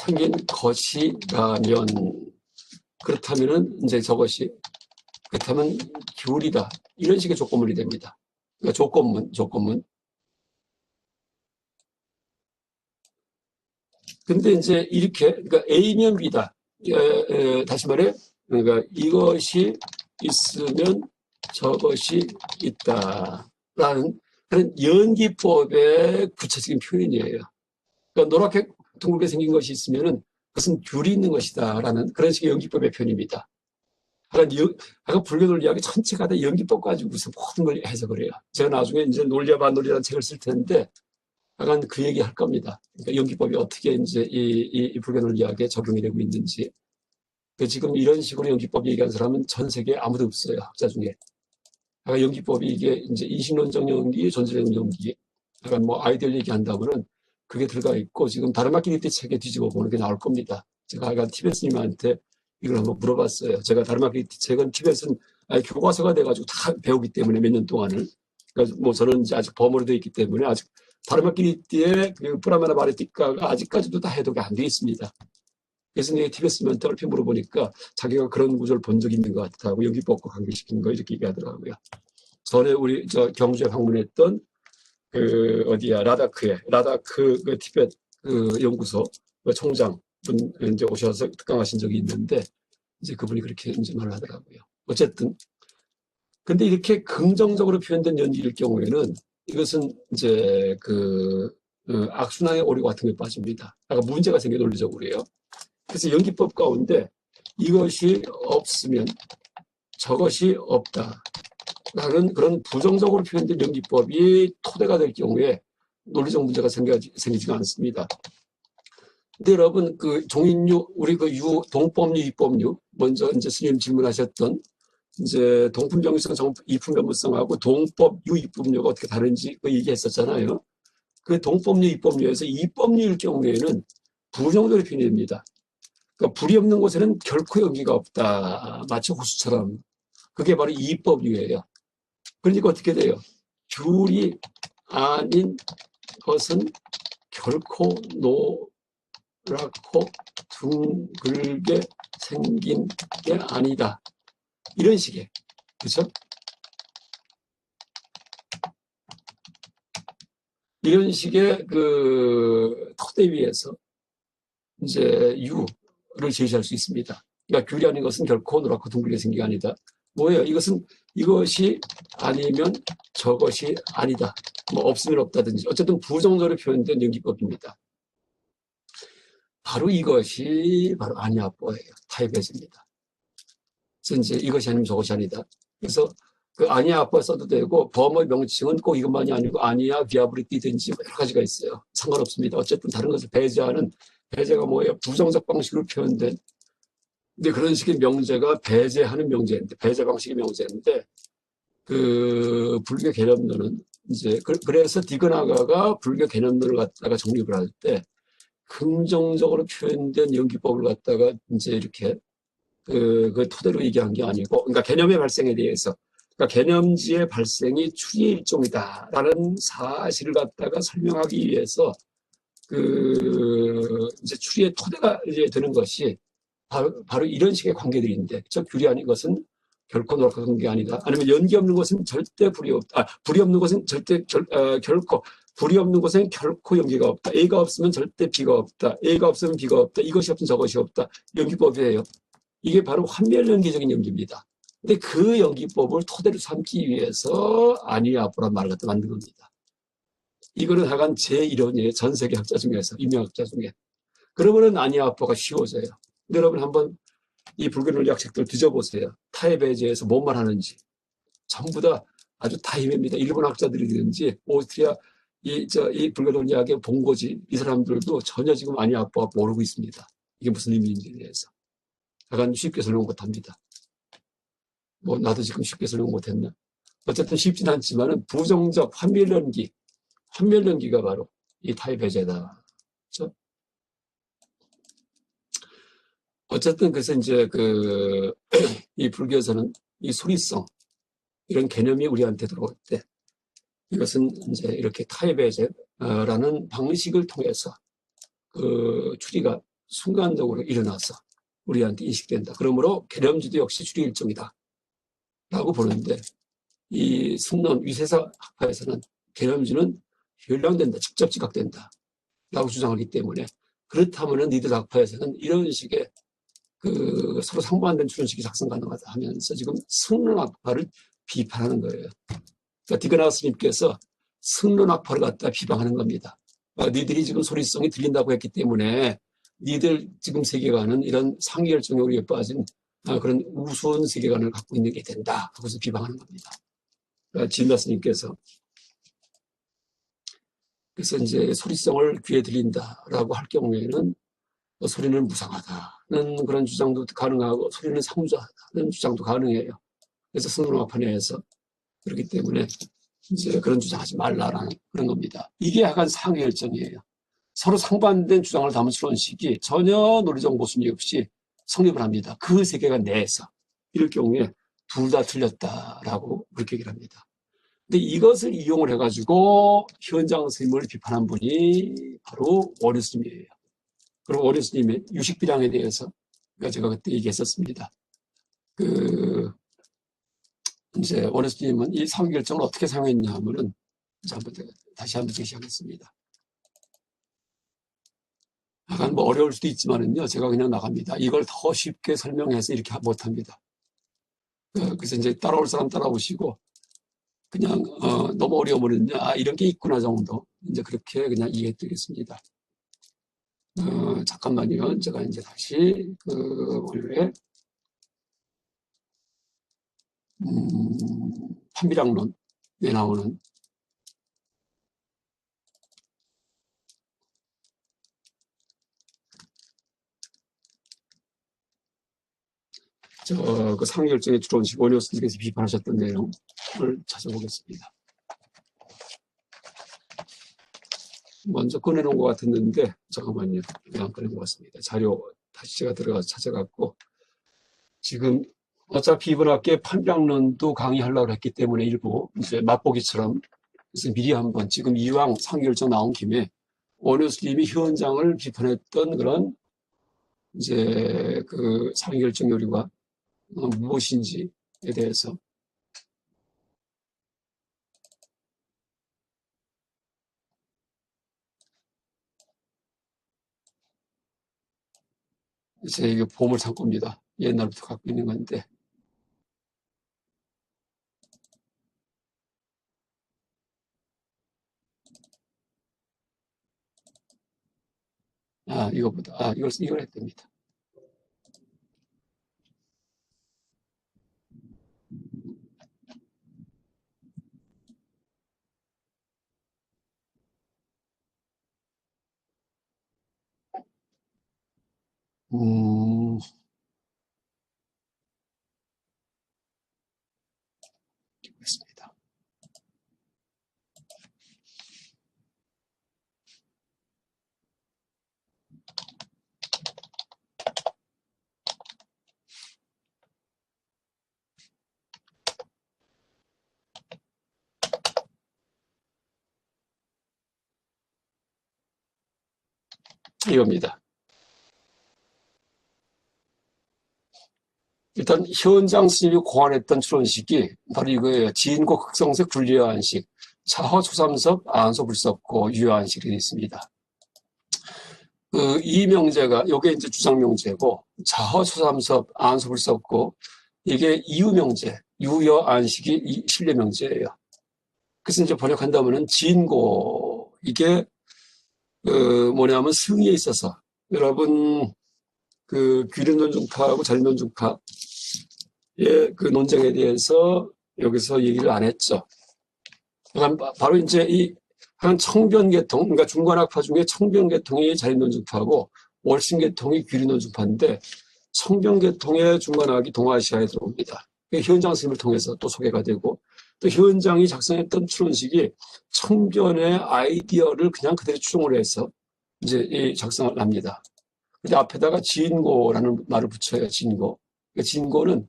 생긴 것이라면 그렇다면은 이제 저것이 그렇다면 귤이다. 이런 식의 조건문이 됩니다. 그러니까 조건문. 근데 이제 이렇게, 그러니까 A면 B다. 다시 말해, 그러니까 이것이 있으면 저것이 있다라는 그런 연기법의 구체적인 표현이에요. 그러니까 노랗게 둥글게 생긴 것이 있으면은 그것은 귤이 있는 것이다라는 그런 식의 연기법의 표현입니다. 아까 불교 논리학의 전체가 다 연기법 가지고서 모든 걸 해석을 해요. 제가 나중에 이제 논리와 반논리라는 책을 쓸 텐데 약간 그 얘기 할 겁니다. 그러니까 연기법이 어떻게 이제 이 불교 논리학에 적용이 되고 있는지. 지금 이런 식으로 연기법 얘기하는 사람은 전 세계에 아무도 없어요. 학자 중에. 약간 연기법이 이게 이제 인식론적 연기, 존재적 연기. 약간 뭐 아이디어를 얘기한다면은 그게 들어가 있고 지금 다르마키니티 책에 뒤집어 보는 게 나올 겁니다. 제가 약간 티베스님한테 이걸 한번 물어봤어요. 제가 다르마키니티 책은 티베스는 교과서가 돼가지고 다 배우기 때문에 몇 년 동안을. 그러니까 뭐 저는 이제 아직 범어로 되어 있기 때문에 아직 다르마키니티의 그 프라마나 바레티카가 아직까지도 다 해독이 안 되어 있습니다. 그래서 이제 티베스님한테 얼핏 물어보니까 자기가 그런 구조를 본 적이 있는 것 같다고 연기법과 관계시킨 거 이렇게 얘기하더라고요. 전에 우리 경주에 방문했던 라다크 그 티베트 그 연구소 그 총장 분 이제 오셔서 특강하신 적이 있는데 이제 그분이 그렇게 이제 말을 하더라고요. 어쨌든 근데 이렇게 긍정적으로 표현된 연기일 경우에는 이것은 이제 악순환의 오류 같은 게 빠집니다. 아까 문제가 생겨 논리적으로요. 그래서 연기법 가운데 이것이 없으면 저것이 없다. 라는 그런 부정적으로 표현된 연기법이 토대가 될 경우에 논리적 문제가 생기지가 않습니다. 근데 여러분, 종인류, 우리 동법류, 이법류, 먼저 이제 스님 질문하셨던 이제 동품정의성, 이품변무성하고 동법, 유이법류가 어떻게 다른지 얘기했었잖아요. 그 동법류, 이법류에서 이법류일 경우에는 부정적으로 표현이 됩니다. 그러니까 불이 없는 곳에는 결코 연기가 없다. 마치 호수처럼. 그게 바로 이법류예요. 그러니까 어떻게 돼요? 귤이 아닌 것은 결코 노랗고 둥글게 생긴 게 아니다. 이런 식의, 그렇죠? 이런 식의 토대 위에서 이제 유를 제시할 수 있습니다. 그러니까 귤이 아닌 것은 결코 노랗고 둥글게 생긴 게 아니다. 뭐예요? 이것이 아니면 저것이 아니다. 뭐 없으면 없다든지 어쨌든 부정적으로 표현된 연기법입니다. 바로 이것이 바로 아니아뽀예요. 타입에서입니다. 그래서 이제 이것이 아니면 저것이 아니다. 그래서 그 아니아뽀 써도 되고 범어의 명칭은 꼭 이것만이 아니고 아니야, 비아브리티든지 여러 가지가 있어요. 상관없습니다. 어쨌든 다른 것을 배제하는 배제가 뭐예요? 부정적 방식으로 표현된. 근데 그런 식의 명제가 배제하는 명제인데 배제 방식의 명제인데 그 불교 개념론은 이제 그래서 디그나가가 불교 개념론을 갖다가 정립을 할 때 긍정적으로 표현된 연기법을 갖다가 이제 이렇게 그 토대로 얘기한 게 아니고, 그러니까 개념의 발생에 대해서, 그러니까 개념지의 발생이 추리의 일종이다라는 사실을 갖다가 설명하기 위해서 그 이제 추리의 토대가 이제 되는 것이 바로 이런 식의 관계들인데, 저 규리 아닌 것은 결코 노력한 게 아니다. 아니면 연기 없는 것은 절대 불이 없다. 불이 없는 것은 결코 불이 없는 것은 결코 연기가 없다. A가 없으면 절대 B가 없다. A가 없으면 B가 없다. 이것이 없으면 저것이 없다. 연기법이에요. 이게 바로 환멸연기적인 연기입니다. 근데 그 연기법을 토대로 삼기 위해서 아니아뽀란 말을 갖다 만든 겁니다. 이거는 하여간 제1원이에요. 전 세계 학자 중에서, 유명학자 중에. 그러면은 아니아뽀가 쉬워져요. 여러분 한번 이 불교 논리학 책들 뒤져보세요. 타에 배제해서 뭔 말하는지. 전부 다 아주 타임입니다. 일본 학자들이든지 오스트리아 이 불교 논리학의 본고지 이 사람들도 전혀 지금 아니아뽀가 모르고 있습니다. 이게 무슨 의미인지에 대해서. 약간 쉽게 설명 못합니다. 뭐 나도 지금 쉽게 설명 못했나. 어쨌든 쉽진 않지만은 부정적 환멸연기가 바로 이 타입 배제다. 그렇죠? 어쨌든 그래서 이제 이 불교에서는 이 소리성 이런 개념이 우리한테 들어올 때 이것은 이제 이렇게 타입 배제라는 방식을 통해서 그 추리가 순간적으로 일어나서 우리한테 인식된다. 그러므로 개념지도 역시 추리 일종이다. 라고 보는데 이 승론 위세사 학파에서는 개념지는 현량된다. 직접 지각된다. 라고 주장하기 때문에 그렇다면은 니들 학파에서는 이런 식의 그 서로 상반된 추론식이 작성 가능하다 하면서 지금 승론 학파를 비판하는 거예요. 그러니까 디그나 스님께서 승론 학파를 갖다 비방하는 겁니다. 니들이 지금 소리성이 들린다고 했기 때문에 니들 지금 세계관은 이런 상기결정 요리에 빠진 그런 우스운 세계관을 갖고 있는 게 된다 하고서 비방하는 겁니다. 진다 스님께서 그래서 이제 소리성을 귀에 들린다라고 할 경우에는 소리는 무상하다는 그런 주장도 가능하고 소리는 상주하다는 주장도 가능해요. 그래서 승론학파 내에서 그렇기 때문에 이제 그런 주장하지 말라라는 그런 겁니다. 이게 약간 상위결정이에요. 서로 상반된 주장을 담은 추론식이 전혀 논리적 모순이 없이 성립을 합니다. 그 세계관 내에서. 이럴 경우에 둘 다 틀렸다라고 그렇게 얘기를 합니다. 근데 이것을 이용을 해가지고 현장 선생님을 비판한 분이 바로 원효 스님이에요. 그리고 원효 스님의 유식비량에 대해서 제가 그때 얘기했었습니다. 이제 원효 스님은 이 상위결정을 어떻게 사용했냐 하면은 다시 한번 제시하겠습니다. 약간 뭐 어려울 수도 있지만은요, 제가 그냥 나갑니다. 이걸 더 쉽게 설명해서 이렇게 못합니다. 그래서 이제 따라올 사람 따라오시고, 그냥, 너무 어려우면은요, 이런 게 있구나 정도. 이제 그렇게 그냥 이해해 드리겠습니다. 잠깐만요. 제가 이제 다시, 원래, 판비량론에 나오는, 그 상위결정에 들어오신 원효 스님께서 비판하셨던 내용을 찾아보겠습니다. 먼저 꺼내놓은 것 같았는데, 잠깐만요. 안 꺼낸 것 같습니다. 자료 다시 제가 들어가서 찾아갖고, 지금 어차피 이번 학기에 판비량론도 강의하려고 했기 때문에 일부 이제 맛보기처럼 그래서 미리 한번 지금 이왕 상위결정 나온 김에 원효 스님이 현장을 비판했던 그런 이제 그 상위결정 요리가 무엇인지에 대해서 제 이게 보물 창고입니다. 옛날부터 갖고 있는 건데 이거보다. 이걸 해야 됩니다. 음, 있습니다. 이겁니다. 일단 현장 스님이 고안했던 추론식이 바로 이거예요. 지인고 극성색 분리화한식, 차허초삼섭 안소불섭고 유효한식이 있습니다. 이 명제가 요게 이제 주장 명제고, 자허초삼섭 안소불섭고, 이게 이유 명제, 유여안식이 이 신뢰 명제예요. 그래서 이제 번역한다면은 진고, 이게 뭐냐면 승의에 있어서 여러분 귀륜논중파하고 자린논중파의 그 논쟁에 대해서 여기서 얘기를 안 했죠. 그러니까 바로 이제 한 청변계통, 그러니까 중관학파 중에 청변계통이 자린논중파고 월신계통이 귀륜논중파인데, 청변계통의 중관학이 동아시아에 들어옵니다. 현장 스님을 통해서 또 소개가 되고, 또 현장이 작성했던 추론식이 청변의 아이디어를 그냥 그대로 추종을 해서 이제 작성을 합니다. 근데 앞에다가 진고라는 말을 붙여요. 진고. 그러니까 진고는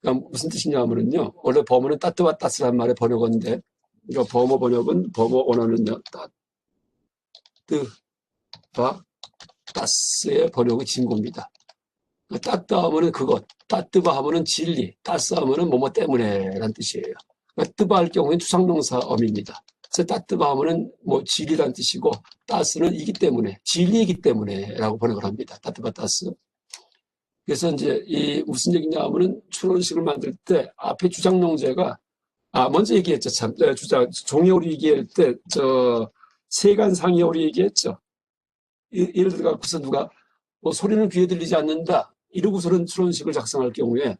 그러니까 무슨 뜻이냐면요, 원래 범어는 따뜨와 따스란 말의 번역어인데, 그러니까 범어 번역은 범어 원어는요, 따뜨와 따스의 번역이 진고입니다. 따뜨 하면은 그것, 따뜨바 하면은 진리, 따스 하면은 뭐뭐 때문에라는 뜻이에요. 그러니까 뜨바 할 경우에는 투상명사 어미입니다. 그래서 따뜨바 하면은 뭐 진리란 뜻이고, 따스는 이기 때문에, 진리이기 때문에라고 번역을 합니다. 따뜨바 따스. 그래서 이제 무슨 얘기냐 하면은 추론식을 만들 때 앞에 주장명제가 먼저 얘기했죠. 참, 종이오리 얘기할 때, 세간상이오리 얘기했죠. 예를 들어 갖고서 누가, 소리는 귀에 들리지 않는다, 이러고서는 추론식을 작성할 경우에,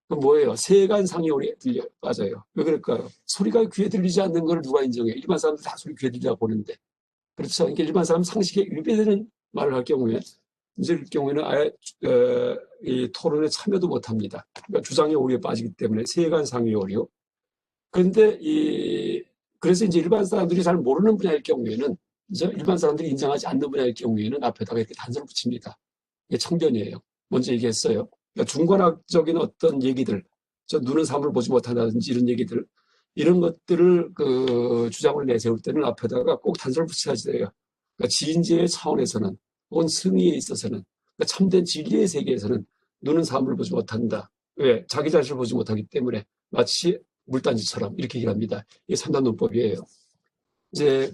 그 뭐예요? 세간상이오리 맞아요. 왜 그럴까요? 소리가 귀에 들리지 않는 걸 누가 인정해? 일반 사람들 다 소리 귀에 들리다고 보는데. 그렇죠. 그러니까 일반 사람 상식에 위배되는 말을 할 경우에, 이제 이 경우에는 아예, 이 토론에 참여도 못 합니다. 그러니까 주장의 오류에 빠지기 때문에 세간상의 오류. 그런데 그래서 이제 일반 사람들이 잘 모르는 분야일 경우에는, 이제 일반 사람들이 인정하지 않는 분야일 경우에는 앞에다가 이렇게 단서를 붙입니다. 이게 청변이에요. 먼저 얘기했어요. 그러니까 중관학적인 어떤 얘기들, 눈은 사물을 보지 못한다든지 이런 얘기들, 이런 것들을 주장을 내세울 때는 앞에다가 꼭 단서를 붙여야지 돼요. 그러니까 지인지의 차원에서는, 혹은 승의에 있어서는, 그러니까 참된 진리의 세계에서는 눈은 사물을 보지 못한다. 왜? 자기 자신을 보지 못하기 때문에 마치 물단지처럼 이렇게 얘기를 합니다. 이게 3단 논법이에요. 이제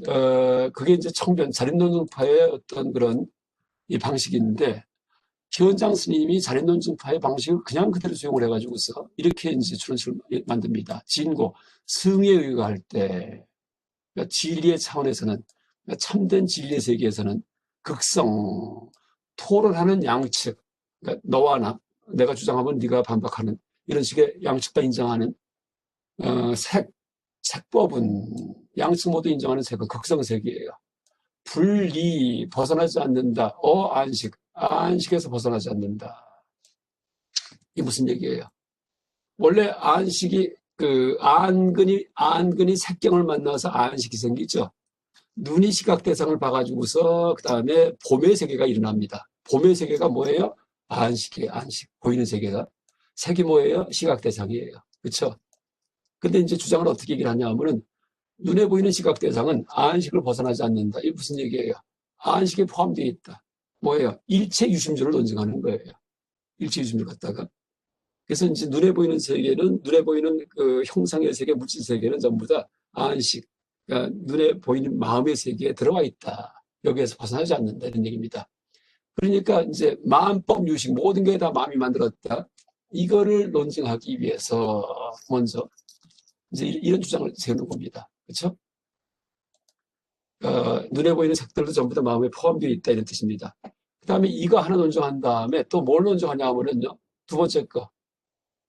그게 이제 청변 자린논증파의 어떤 그런 이 방식인데, 현장 스님이 자린논증파의 방식을 그냥 그대로 수용을 해가지고서 이렇게 이제 추론식을 만듭니다. 진고 승에 의거할 때, 그러니까 진리의 차원에서는, 그러니까 참된 진리의 세계에서는 극성, 토론하는 양측, 그러니까 너와 나, 내가 주장하면 네가 반박하는 이런 식의 양측 다 인정하는 색법은 양측 모두 인정하는 색은 극성색이에요. 분리, 벗어나지 않는다. 안식에서 벗어나지 않는다. 이게 무슨 얘기예요? 원래 안식이, 안근이 색경을 만나서 안식이 생기죠. 눈이 시각 대상을 봐가지고서 그 다음에 봄의 세계가 일어납니다. 봄의 세계가 뭐예요? 안식이에요. 안식. 보이는 세계가. 색이 뭐예요? 시각 대상이에요. 그렇죠? 근데 이제 주장을 어떻게 얘기를 하냐 하면은, 눈에 보이는 시각 대상은 안식을 벗어나지 않는다. 이게 무슨 얘기예요? 안식에 포함되어 있다. 뭐예요? 일체 유심주를 논증하는 거예요. 일체 유심주를 갖다가. 그래서 이제 눈에 보이는 세계는, 눈에 보이는 그 형상의 세계, 물질 세계는 전부 다 안식, 그러니까 눈에 보이는 마음의 세계에 들어와 있다. 여기에서 벗어나지 않는다. 이런 얘기입니다. 그러니까 이제 마음법 유식, 모든 게 다 마음이 만들었다. 이거를 논증하기 위해서 먼저 이제 이런 주장을 세우는 겁니다. 그렇죠? 눈에 보이는 색들도 전부 다 마음에 포함되어 있다 이런 뜻입니다. 그 다음에 이거 하나 논증한 다음에 또 뭘 논증하냐 하면은요, 두 번째 거.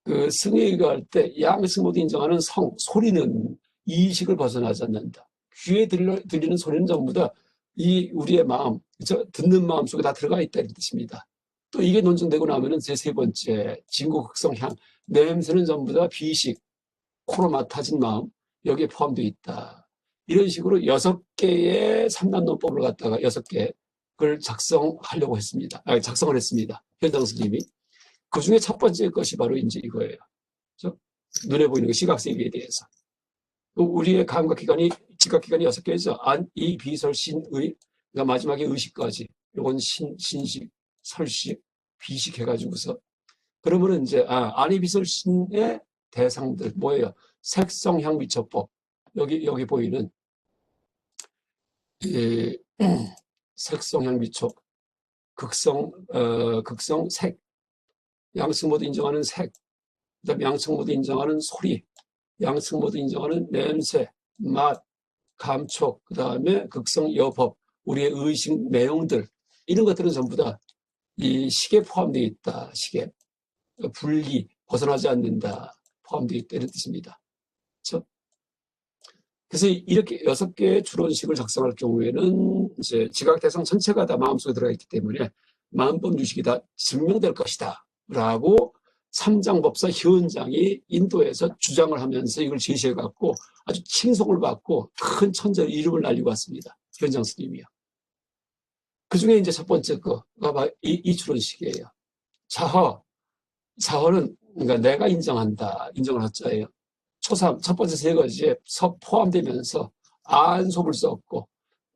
그 승의가 할 때 양승 모두 인정하는 소리는 이식을 벗어나지 않는다. 귀에 들리는 소리는 전부 다 이 우리의 마음, 그죠? 듣는 마음 속에 다 들어가 있다, 이런 뜻입니다. 또 이게 논증되고 나면은 제 세 번째, 진고, 극성, 향. 냄새는 전부 다 비식, 코로 맡아진 마음, 여기에 포함되어 있다. 이런 식으로 6개의 삼단론법을 갖다가 6개, 그걸 작성하려고 했습니다. 작성을 했습니다. 현장 스님이. 그 중에 첫 번째 것이 바로 이제 이거예요. 그렇죠? 눈에 보이는 그 시각세계에 대해서. 우리의 감각기관이, 지각기관이 6개죠. 안, 이, 비설, 신의, 그러니까 마지막에 의식까지. 요건 신식, 설식, 비식 해가지고서. 그러면은 이제, 안이, 비설, 신의 대상들, 뭐예요? 색성, 향, 미처법. 여기 보이는, 예, 색성, 향, 미처, 극성, 색. 양측 모두 인정하는 색. 그 다음에 양측 모두 인정하는 소리. 양측 모두 인정하는 냄새, 맛, 감촉, 그 다음에 극성, 여법, 우리의 의식 내용들, 이런 것들은 전부 다 이 식에 포함되어 있다. 식에. 분리, 벗어나지 않는다. 포함되어 있다. 이런 뜻입니다. 그렇죠? 그래서 이렇게 6개의 추론식을 작성할 경우에는 이제 지각 대상 전체가 다 마음속에 들어가 있기 때문에 만법 유식이 다 증명될 것이다. 라고 삼장법사 현장이 인도에서 주장을 하면서 이걸 제시해갖고 아주 칭송을 받고 큰 천재 이름을 날리고 왔습니다. 현장 스님이요. 그 중에 이제 첫 번째 거가 이 추론식이에요. 자허는 그러니까 내가 인정한다. 인정을 하자예요. 초삼, 첫 번째 세 가지에 포함되면서 안속을 썼고,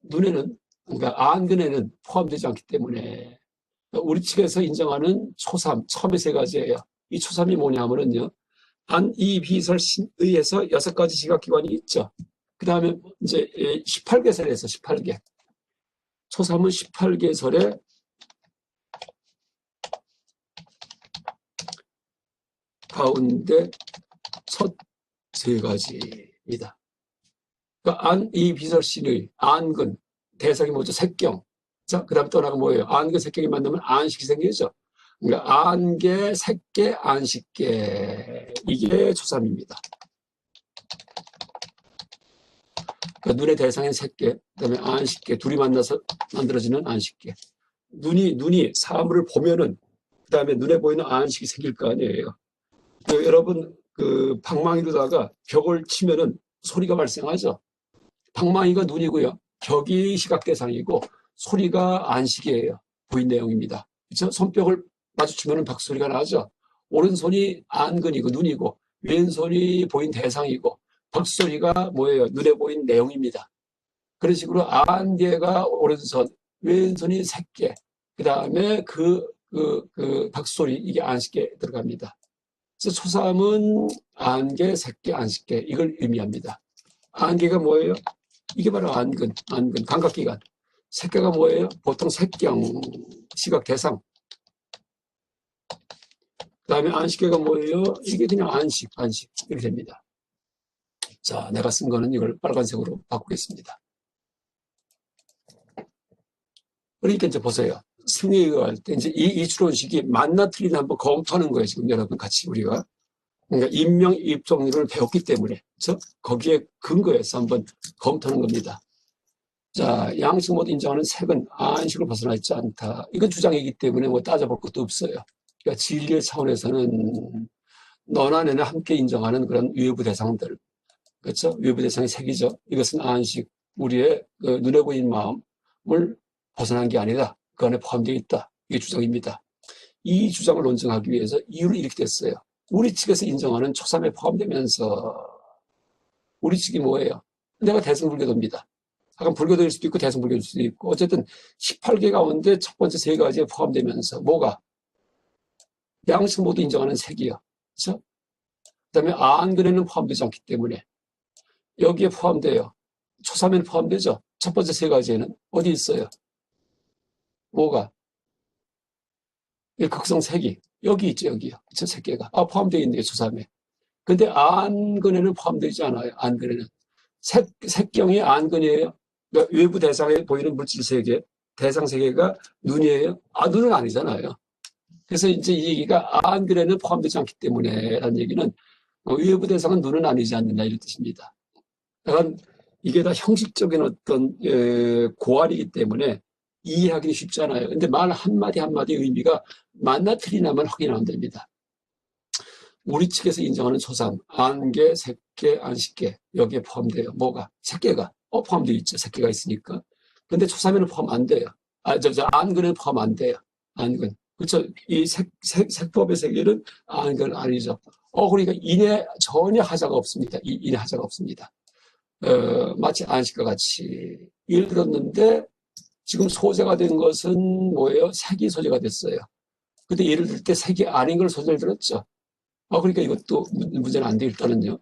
눈에는, 그러니까 안근에는 포함되지 않기 때문에, 우리 측에서 인정하는 초삼, 처음의 세 가지예요. 이 초삼이 뭐냐면은요, 안, 이, 비설, 신의에서 6가지 시각기관이 있죠. 그 다음에 이제 18개설에서 18개. 초삼은 18개설에 가운데 첫 세 가지입니다. 그러니까 안, 이, 비설, 신의, 안근, 대상이 뭐죠? 색경. 자, 그 다음에 또 하나가 뭐예요? 안근, 색경이 만나면 안식이 생기죠. 그러니까 안개, 색계, 안식계. 이게 초삼입니다. 그러니까 눈의 대상인 색계, 그 다음에 안식계, 둘이 만나서 만들어지는 안식계. 눈이 사물을 보면은, 그 다음에 눈에 보이는 안식이 생길 거 아니에요. 여러분, 그 방망이로다가 벽을 치면은 소리가 발생하죠. 방망이가 눈이고요. 벽이 시각 대상이고 소리가 안식이에요. 보인 내용입니다. 그렇죠? 손뼉을 마주치면 박소리가 나죠. 오른손이 안근이고 눈이고 왼손이 보인 대상이고 박소리가 뭐예요? 눈에 보인 내용입니다. 그런 식으로 안개가 오른손, 왼손이 색계, 그 다음에 박소리, 이게 안식계 들어갑니다. 그래서 초삼은 안개, 색계, 안식계, 이걸 의미합니다. 안개가 뭐예요? 이게 바로 안근, 감각기관. 색계가 뭐예요? 보통 색경, 시각 대상. 그 다음에 안식계가 뭐예요? 이게 그냥 안식, 이렇게 됩니다. 자, 내가 쓴 거는 이걸 빨간색으로 바꾸겠습니다. 그러니까 이제 보세요. 승리가 할 때 이제 이 추론식이 맞나 틀리나 한번 검토하는 거예요. 지금 여러분 같이 우리가. 그러니까 인명 입종률을 배웠기 때문에, 그렇죠? 거기에 근거해서 한번 검토하는 겁니다. 자, 양식 모두 인정하는 색은 안식을 벗어나 있지 않다. 이건 주장이기 때문에 뭐 따져볼 것도 없어요. 그러니까 진리의 차원에서는 너나 내나 함께 인정하는 그런 외부 대상들, 그렇죠? 외부 대상의 색이죠. 이것은 안식, 우리의 그 눈에 보이는 마음을 벗어난 게 아니다. 그 안에 포함되어 있다. 이게 주장입니다. 이 주장을 논증하기 위해서 이유를 이렇게 됐어요. 우리 측에서 인정하는 초삼에 포함되면서 우리 측이 뭐예요? 내가 대승불교도입니다. 약간 불교도일 수도 있고 대승불교일 수도 있고 어쨌든 18개 가운데 첫 번째 세 가지에 포함되면서 뭐가? 양식 모두 인정하는 색이요. 그렇죠? 그 다음에 안근에는 포함되지 않기 때문에 여기에 포함돼요. 초삼에는 포함되죠. 첫 번째 세 가지에는 어디 있어요? 뭐가? 극성 색이 여기 있죠. 여기요. 저 세 개가 포함되어 있네요. 초삼에. 근데 안근에는 포함되지 않아요. 안근에는 색경이 안근이에요. 그러니까 외부 대상에 보이는 물질 세 개. 대상 세계가 눈이에요? 눈은 아니잖아요. 그래서 이제 이 얘기가 안근에는 포함되지 않기 때문에 라는 얘기는 외부 대상은 눈은 아니지 않느냐 이런 뜻입니다. 약간 이게 다 형식적인 어떤 고안이기 때문에 이해하기 쉽잖아요. 근데 말 한마디 한마디 의미가 맞나 틀리나만 확인하면 됩니다. 우리 측에서 인정하는 초상, 안개, 색계, 안식계 여기에 포함돼요. 뭐가? 색계가 포함되어 있죠. 색계가 있으니까. 근데 초상에는 포함 안 돼요. 안근에는 포함 안 돼요. 안근. 그렇죠. 이 색법의 세계는 안근 아니죠. 그러니까 인에 전혀 하자가 없습니다. 인에 하자가 없습니다. 마치 안식과 같이 예를 들었는데 지금 소재가 된 것은 뭐예요? 색이 소재가 됐어요. 근데 예를 들 때 색이 아닌 걸 소재를 들었죠. 그러니까 이것도 문제는 안 돼, 일단은요.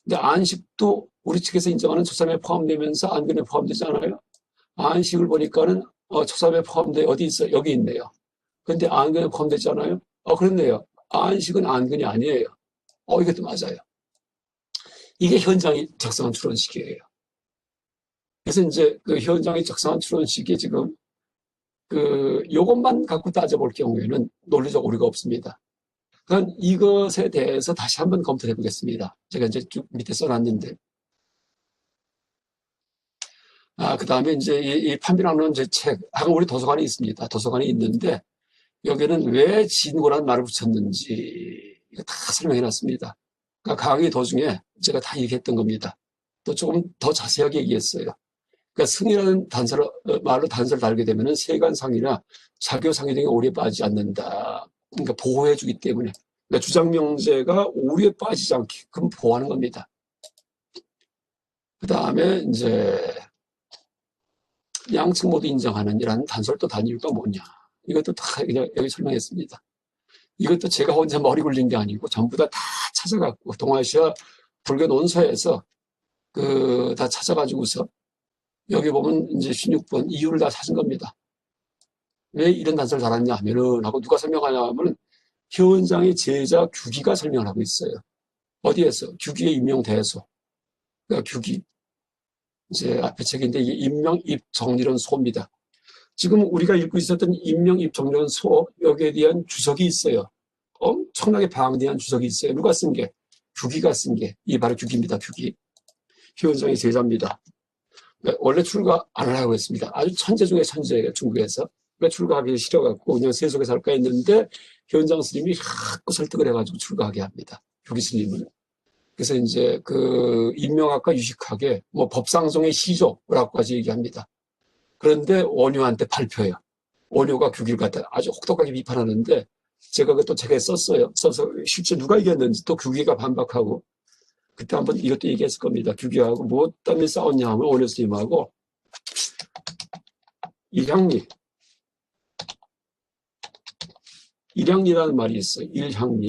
근데 안식도 우리 측에서 인정하는 초삼에 포함되면서 안근에 포함되지 않아요? 안식을 보니까는 초삼에 포함돼 어디 있어? 여기 있네요. 근데 안근에 포함되지 않아요? 그렇네요. 안식은 안근이 아니에요. 이것도 맞아요. 이게 현장이 작성한 추론식이에요. 그래서 이제 그 현장이 작성한 추론식이 지금 요것만 갖고 따져볼 경우에는 논리적 오류가 없습니다. 그러니까 이것에 대해서 다시 한번 검토해 보겠습니다. 제가 이제 쭉 밑에 써놨는데. 그 다음에 이제 이 판비랑론 제 책, 우리 도서관에 있습니다. 도서관에 있는데, 여기는 왜 진고라는 말을 붙였는지, 이거 다 설명해 놨습니다. 그러니까 강의 도중에 제가 다 얘기했던 겁니다. 또 조금 더 자세하게 얘기했어요. 그러니까 승이라는 말로 단서를 달게 되면은 세간상이나 사교상의 등에 오류에 빠지지 않는다. 그러니까 보호해 주기 때문에. 그러니까 주장명제가 오류에 빠지지 않게끔 보호하는 겁니다. 그 다음에 이제 양측 모두 인정하는 이라는 단서를 또 단 이유가 뭐냐. 이것도 다 여기 설명했습니다. 이것도 제가 혼자 머리 굴린 게 아니고 전부 다 찾아갖고 동아시아 불교 논서에서 다 찾아가지고서 여기 보면 이제 16번 이유를 다 찾은 겁니다. 왜 이런 단서를 달았냐 하면은 하고 누가 설명하냐 하면은 현장의 제자 규기가 설명을 하고 있어요. 어디에서? 규기의 임명대소. 그러니까 규기. 이제 앞에 책인데 이게 임명입정리론 소입니다. 지금 우리가 읽고 있었던 임명입정리론 소 여기에 대한 주석이 있어요. 엄청나게 방대한 주석이 있어요. 누가 쓴 게? 규기가 쓴 게. 이게 바로 규기입니다. 규기. 현장의 제자입니다. 원래 출가 안 하려고 했습니다. 아주 천재 중에 천재예요. 중국에서. 출가하기 싫어갖고 그냥 세속에 살까 했는데 현장 스님이 자꾸 설득을 해가지고 출가하게 합니다. 규기 스님을. 그래서 이제 인명학과 유식학의 법상송의 시조라고까지 얘기합니다. 그런데 원효한테 발표해요. 원효가 규기를 갖다 아주 혹독하게 비판하는데 제가 그것도 책에 썼어요. 써서 실제 누가 이겼는지 또 규기가 반박하고 그때 한번 이것도 얘기했을 겁니다. 규기하고 무엇 때문에 싸웠냐 하면 원효 스님하고 일향리라는 말이 있어요. 일향리.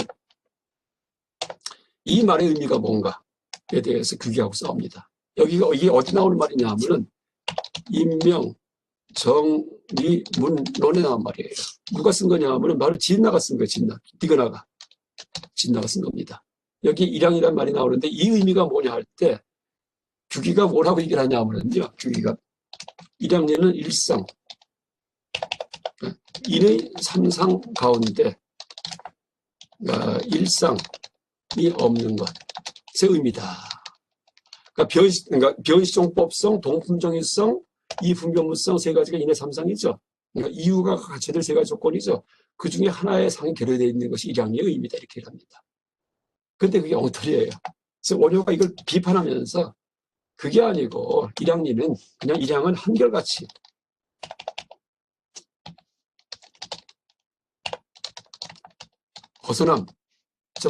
이 말의 의미가 뭔가에 대해서 규기하고 싸웁니다. 이게 어디 나오는 말이냐 하면은 임명, 정리, 문론에 나온 말이에요. 누가 쓴 거냐 하면은 바로 진나가 쓴 거예요. 디그나가. 진나가 쓴 겁니다. 여기 일향이란 말이 나오는데 이 의미가 뭐냐 할 때 규기가 뭐라고 얘기를 하냐 하면은요. 규기가 일향리는 일상, 인의 삼상 가운데 일상이 없는 것의 의미다. 그러니까 변시종법성, 동품정의성, 이분변무성 세 가지가 인의 삼상이죠. 그러니까 이유가 갖춰질 세 가지 조건이죠. 그 중에 하나의 상이 결여되어 있는 것이 일향리의 의미다 이렇게 합니다. 근데 그게 엉터리예요. 그래서 원효가 이걸 비판하면서 그게 아니고 일향리는 그냥 일향은 한결같이 벗어남,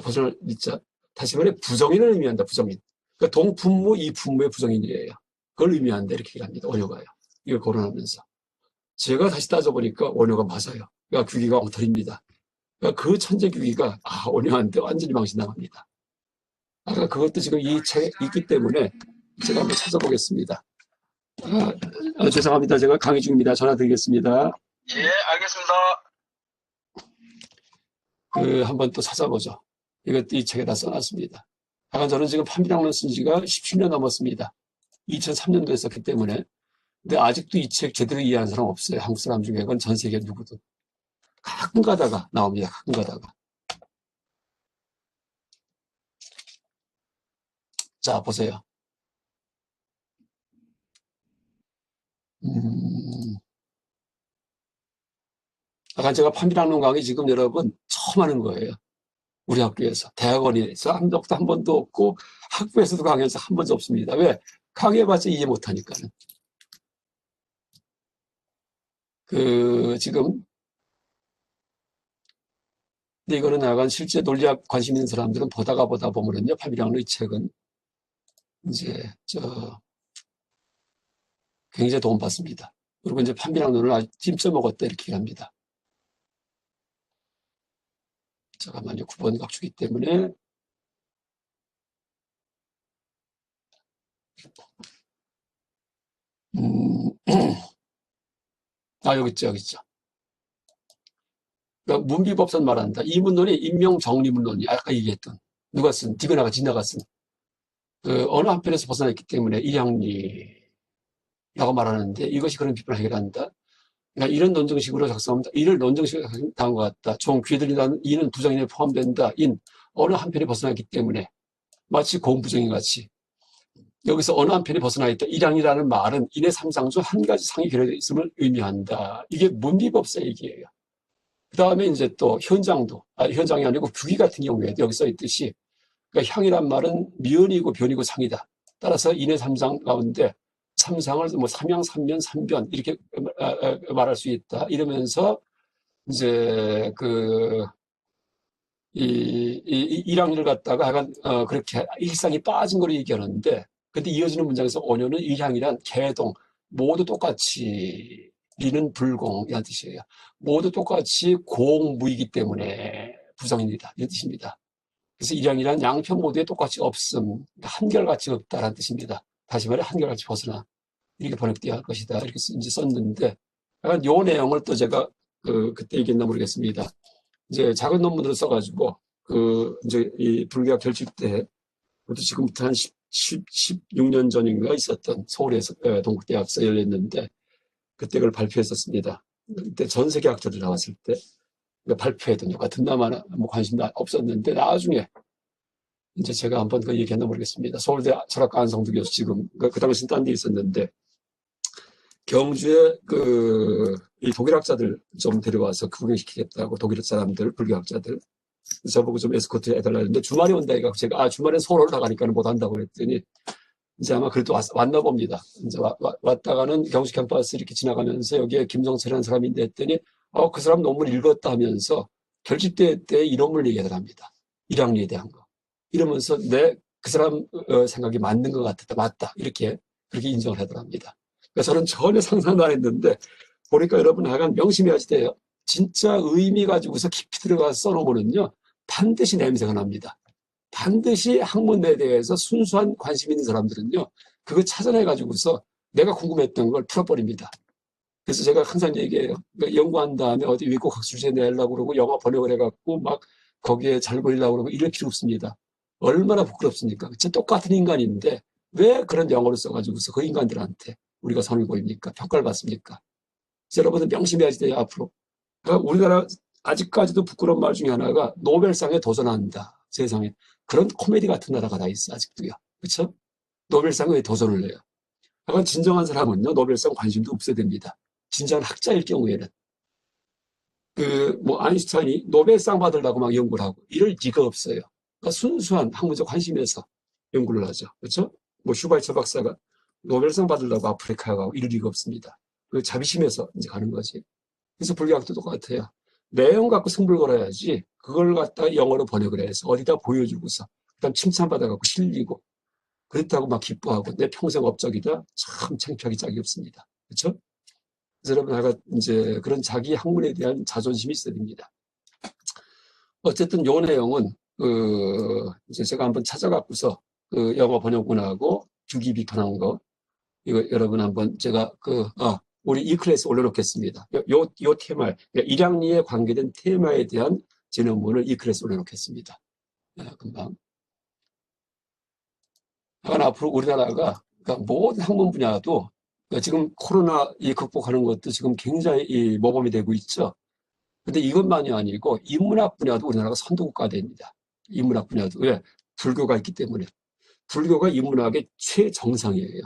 벗어날 있자. 다시 말해 부정인을 의미한다. 부정인. 그러니까 동품무, 이품무의 부정인이에요. 그걸 의미한다. 이렇게 얘기합니다. 원효가요. 이걸 거론하면서. 제가 다시 따져보니까 원효가 맞아요. 그러니까 규기가 엉터리입니다. 그러니까 그 천재 규기가 원효한테 완전히 망신당합니다. 아까 그것도 지금 이 책에 있기 때문에 제가 한번 찾아보겠습니다. 죄송합니다. 제가 강의 중입니다. 전화 드리겠습니다. 예, 알겠습니다. 한번 또 찾아보죠. 이것도 이 책에다 써놨습니다. 저는 지금 판비랑론 쓴 지가 17년 넘었습니다. 2003년도에 썼기 때문에 근데 아직도 이 책 제대로 이해하는 사람 없어요. 한국 사람 중에. 그건 전 세계 누구도. 가끔 가다가 나옵니다. 가끔 가다가. 자, 보세요. 음, 아까 제가 판비학론 강의 지금 여러분 처음 하는 거예요. 우리 학교에서. 대학원에서 한 적도 한 번도 없고 학부에서도 강의한 적 한 번도 없습니다. 왜? 강의해봤자 이해 못하니까는. 지금, 근데 이거는 약간 실제 논리학 관심 있는 사람들은 보다 보면은요, 판비학론 이 책은 이제, 굉장히 도움받습니다. 그리고 이제 판비학론을 아주 찜쪄 먹었다 이렇게 합니다. 잠깐만요. 9번 각주기 때문에. 음, 여기 있죠, 여기 있죠. 그러니까 문비법선 말한다. 이 문론이 인명정리문론이 아까 얘기했던 누가 쓴 디그나가 지나가 쓴 어느 한편에서 벗어났기 때문에 이양리라고 말하는데 이것이 그런 비판을 해결한다. 그러니까 이런 논증식으로 작성합니다. 이를 논증식으로 다한 것 같다. 종 귀에 들린다는 이는 부정인에 포함된다. 인 어느 한편이 벗어났기 때문에 마치 공부정인 같이 여기서 어느 한편이 벗어나 있다. 일양이라는 말은 인의 삼상 중 한 가지 상이 결여되어 있음을 의미한다. 이게 문비법사 얘기예요. 그 다음에 이제 또 현장도, 현장이 아니고 부기 같은 경우에 여기 써 있듯이, 그러니까 향이란 말은 미연이고 변이고 상이다. 따라서 인의 삼상 가운데 삼상을 뭐 삼양, 삼면, 삼변 이렇게 말할 수 있다. 이러면서 이제 일양이를 갖다가 약간 그렇게 일상이 빠진 거로 얘기하는데, 근데 이어지는 문장에서 온유는 일향이란 개동 모두 똑같이 리는 불공이라는 뜻이에요. 모두 똑같이 공무이기 때문에 부정입니다. 이런 뜻입니다. 그래서 일향이란 양편 모두에 똑같이 없음, 한결같이 없다라는 뜻입니다. 다시 말해 한결같이 벗어나 이렇게 번역되어야 할 것이다. 이렇게 이제 썼는데, 약간 요 내용을 또 제가 그때 얘기했나 모르겠습니다. 이제 작은 논문으로 써가지고 이제 이 불교학 결집 때, 그것도 지금부터 한 16년 전인가 있었던 서울에서 동국대학서 열렸는데 그때 그걸 발표했었습니다. 그때 전 세계 학자들 나왔을 때 발표했던 누가 듣나마나 뭐 관심 없었는데 나중에 이제 제가 한번 그 얘기했나 모르겠습니다. 서울대 철학과 안성두 교수 지금 그 당시는 딴 데 있었는데 경주에 이 독일 학자들 좀 데려와서 구경시키겠다고 독일 사람들 불교학자들 저보고 좀 에스코트 해달라 했는데 주말에 온다 해가 제가 주말에 서울 올라가니까 못 한다고 했더니 이제 아마 그래도 왔나 봅니다. 이제 왔다가는 경주 캠퍼스 이렇게 지나가면서 여기에 김성철이라는 사람인데 했더니 그 사람 논문 읽었다 하면서 결집대 때 이 논문을 얘기하더랍니다. 일학리에 대한 거. 이러면서 그 사람 생각이 맞는 것 같았다. 맞다. 이렇게 그렇게 인정을 하더랍니다. 그러니까 저는 전혀 상상도 안 했는데 보니까 여러분 하여간 명심해야지 돼요. 진짜 의미 가지고서 깊이 들어가서 써놓으면요 반드시 냄새가 납니다. 반드시 학문에 대해서 순수한 관심 있는 사람들은요 그거 찾아내가지고서 내가 궁금했던 걸 풀어버립니다. 그래서 제가 항상 얘기해요. 연구한 다음에 어디 외국 학술지에 내려고 그러고 영어 번역을 해갖고 막 거기에 잘 보이려고 그러고 이럴 필요 없습니다. 얼마나 부끄럽습니까? 진짜 똑같은 인간인데 왜 그런 영어를 써가지고서 그 인간들한테 우리가 선을 보입니까? 평가를 받습니까? 여러분들 명심해야지 돼요, 앞으로. 그러니까 우리나라 아직까지도 부끄러운 말 중에 하나가 노벨상에 도전한다. 세상에. 그런 코미디 같은 나라가 다 있어, 아직도요. 그렇죠? 노벨상에 왜 도전을 해요? 하여간 진정한 사람은요, 노벨상 관심도 없어야 됩니다. 진정한 학자일 경우에는. 뭐, 아인슈타인이 노벨상 받으려고 막 연구를 하고, 이럴 리가 없어요. 그러니까 순수한 학문적 관심에서 연구를 하죠. 그렇죠? 뭐, 슈발처 박사가 노벨상 받으려고 아프리카 가고 이럴 리가 없습니다. 그 자비심에서 이제 가는 거지. 그래서 불교학도 똑같아요. 내용 갖고 승부를 걸어야지 그걸 갖다가 영어로 번역을 해서 어디다 보여주고서 그다음 칭찬받아갖고 실리고 그렇다고 막 기뻐하고 내 평생 업적이다. 참 창피하기 짝이 없습니다. 그렇죠? 그래서 여러분 아까 이제 그런 자기 학문에 대한 자존심이 있어야 됩니다. 어쨌든 요 내용은 이제 제가 한번 찾아갖고서 영어 번역본하고 주기 비판한 거 이거 여러분 한번 제가 우리 이 클래스 올려놓겠습니다. 요 테마, 그러니까 일양리에 관계된 테마에 대한 제 논문을 이 클래스 올려놓겠습니다. 금방. 앞으로 우리나라가 그러니까 모든 학문 분야도 지금 코로나 극복하는 것도 지금 굉장히 모범이 되고 있죠. 근데 이것만이 아니고 인문학 분야도 우리나라가 선도국가 됩니다. 인문학 분야도. 왜? 불교가 있기 때문에. 불교가 인문학의 최정상이에요.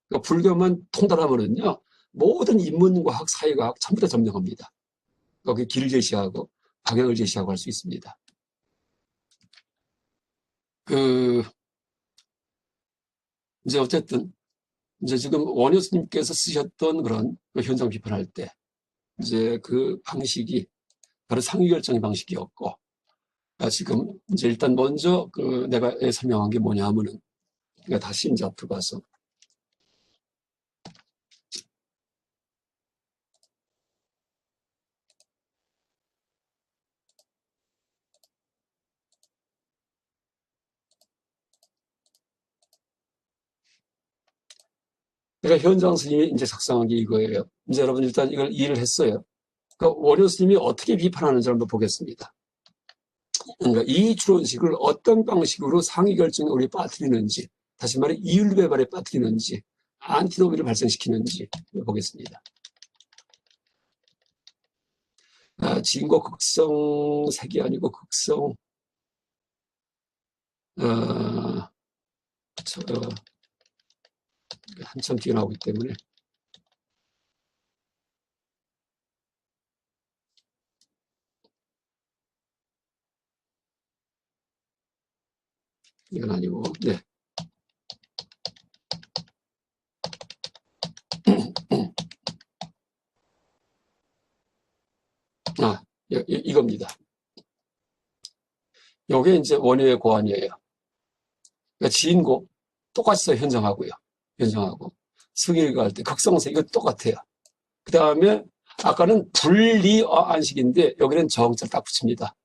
그러니까 불교만 통달하면은요, 모든 인문과학, 사회과학 전부 다 점령합니다. 거기 길을 제시하고 방향을 제시하고 할 수 있습니다. 이제 어쨌든, 이제 지금 원효 스님께서 쓰셨던 그런 현장 비판할 때, 이제 그 방식이 바로 상위결정의 방식이었고, 지금 이제 일단 먼저 내가 설명한 게 뭐냐 하면은, 그러니까 다시 이제 앞으로 가서, 그러니까 현장 스님이 이제 작성한 게 이거예요. 이제 여러분 일단 이걸 이해를 했어요. 그러니까 원효 스님이 어떻게 비판하는지 한번 보겠습니다. 그러니까 이 추론식을 어떤 방식으로 상위 결정에 우리 빠뜨리는지, 다시 말해 이율배반에 빠뜨리는지, 안티노미를 발생시키는지 보겠습니다. 진고 극성 색이 아니고 극성 한참 뒤에 나오기 때문에 이건 아니고, 네. 이겁니다. 요게 이제 원효의 고안이에요. 그러니까 진고 똑같이 써 현정하고요. 현정하고 승일과 할 때 극성색 이거 똑같아요. 그 다음에 아까는 분리어 안식인데 여기는 정자를 딱 붙입니다.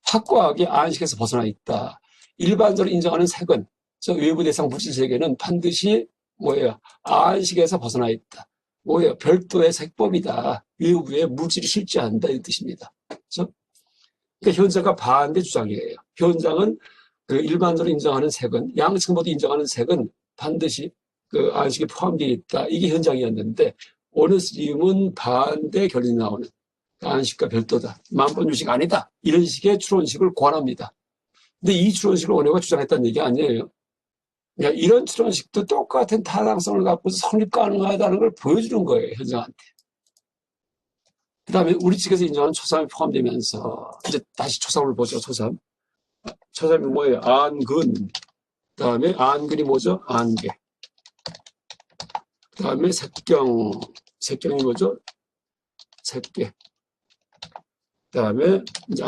확고하게 안식에서 벗어나 있다. 일반적으로 인정하는 색은 저 외부 대상 물질 세계는 반드시 뭐예요? 안식에서 벗어나 있다. 뭐예요? 별도의 색법이다. 외부에 물질이 실제한다 이런 뜻입니다. 그렇죠? 그러니까 현자가 반대 주장이에요. 현장은 그 일반적으로 인정하는 색은 양측 모두 인정하는 색은 반드시 그 안식에 포함되어 있다. 이게 현장이었는데 오늘 스님은 반대 결론이 나오는 안식과 별도다. 만번유식 아니다. 이런 식의 추론식을 권합니다. 근데 이 추론식을 원효가 주장했다는 얘기 아니에요. 그러니까 이런 추론식도 똑같은 타당성을 갖고 성립 가능하다는 걸 보여주는 거예요. 현장한테. 그 다음에 우리 측에서 인정하는 초삼이 포함되면서 이제 다시 초삼을 보죠. 초삼. 초삼이 뭐예요? 안근. 그 다음에 안근이 뭐죠? 안개. 그 다음에 색경. 색경이 뭐죠? 색계. 그 다음에 이제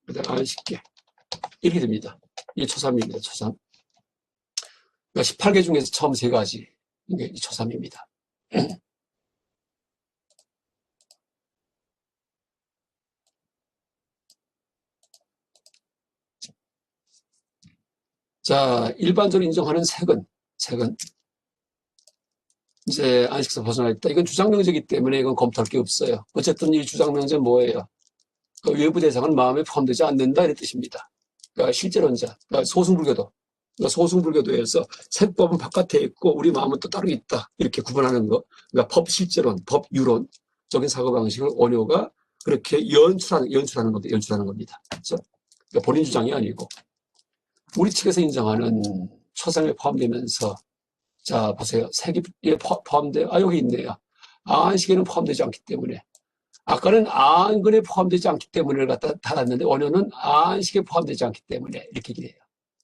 그다음에 안식계. 이렇게 됩니다. 이게 초삼입니다. 초삼. 그러니까 18개 중에서 처음 3가지. 이게 초삼입니다. 자, 일반적으로 인정하는 색은 이제 안식에서 벗어나 있다. 이건 주장명제이기 때문에 이건 검토할 게 없어요. 어쨌든 이 주장명제는 뭐예요? 그 외부 대상은 마음에 포함되지 않는다 이런 뜻입니다. 그러니까 실제론자, 그러니까 소승불교도. 그러니까 소승불교도에서 색법은 바깥에 있고 우리 마음은 또 따로 있다. 이렇게 구분하는 거. 그러니까 법 실제론, 법 유론적인 사고방식을 원효가 그렇게 연출하는 겁니다. 그렇죠? 그러니까 본인 주장이 아니고 우리 측에서 인정하는 초상에 포함되면서 자 보세요. 색이 포함돼요. 여기 있네요. 안식에는 포함되지 않기 때문에 아까는 안근에 포함되지 않기 때문에 갖다 달았는데 원효는 안식에 포함되지 않기 때문에 이렇게 얘기해요.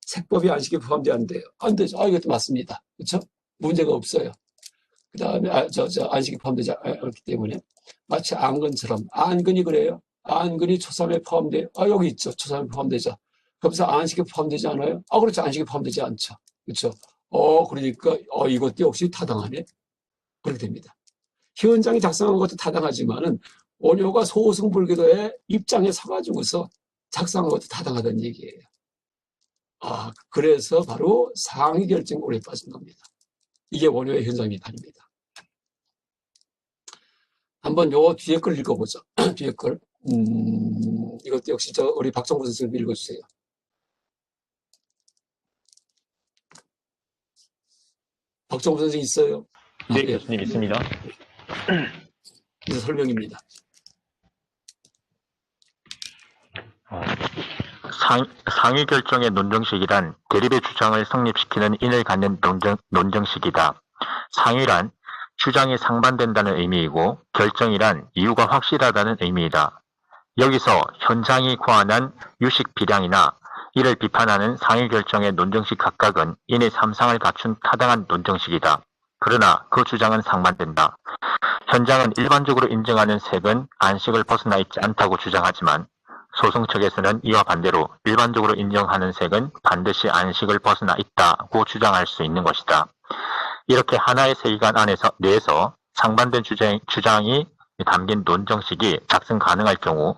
색법이 안식에 포함되지 않는데요. 안 되죠. 이것도 맞습니다. 그렇죠? 문제가 없어요. 그 다음에 안식에 포함되지 않기 때문에 마치 안근처럼 안근이 그래요. 안근이 초삼에 포함돼요. 여기 있죠. 초삼에 포함되죠. 그러면서 안식에 포함되지 않아요? 그렇죠. 안식에 포함되지 않죠. 그렇죠. 그러니까 이것도 역시 타당하네. 그렇게 됩니다. 현장이 작성한 것도 타당하지만은 원효가 소승불교도의 입장에 서가지고서 작성한 것도 타당하다는 얘기예요. 그래서 바로 상위 결정골에 빠진 겁니다. 이게 원효의 현장 비판입니다. 한번 요 뒤에 걸 읽어보죠. 뒤에 걸. 이것도 역시 우리 박정부 선생님 읽어주세요. 박정부 선생님 있어요? 네, 예. 교수님 있습니다. 그래서 설명입니다. 상위 결정의 논정식이란 대립의 주장을 성립시키는 인을 갖는 논정식이다. 상위란 주장이 상반된다는 의미이고 결정이란 이유가 확실하다는 의미이다. 여기서 현장이 고안한 유식 비량이나 이를 비판하는 상위 결정의 논정식 각각은 인의 삼상을 갖춘 타당한 논정식이다. 그러나 그 주장은 상반된다. 현장은 일반적으로 인정하는 색은 안식을 벗어나 있지 않다고 주장하지만 소송 측에서는 이와 반대로 일반적으로 인정하는 색은 반드시 안식을 벗어나 있다고 주장할 수 있는 것이다. 이렇게 하나의 세계관 내에서 상반된 주장이 담긴 논정식이 작성 가능할 경우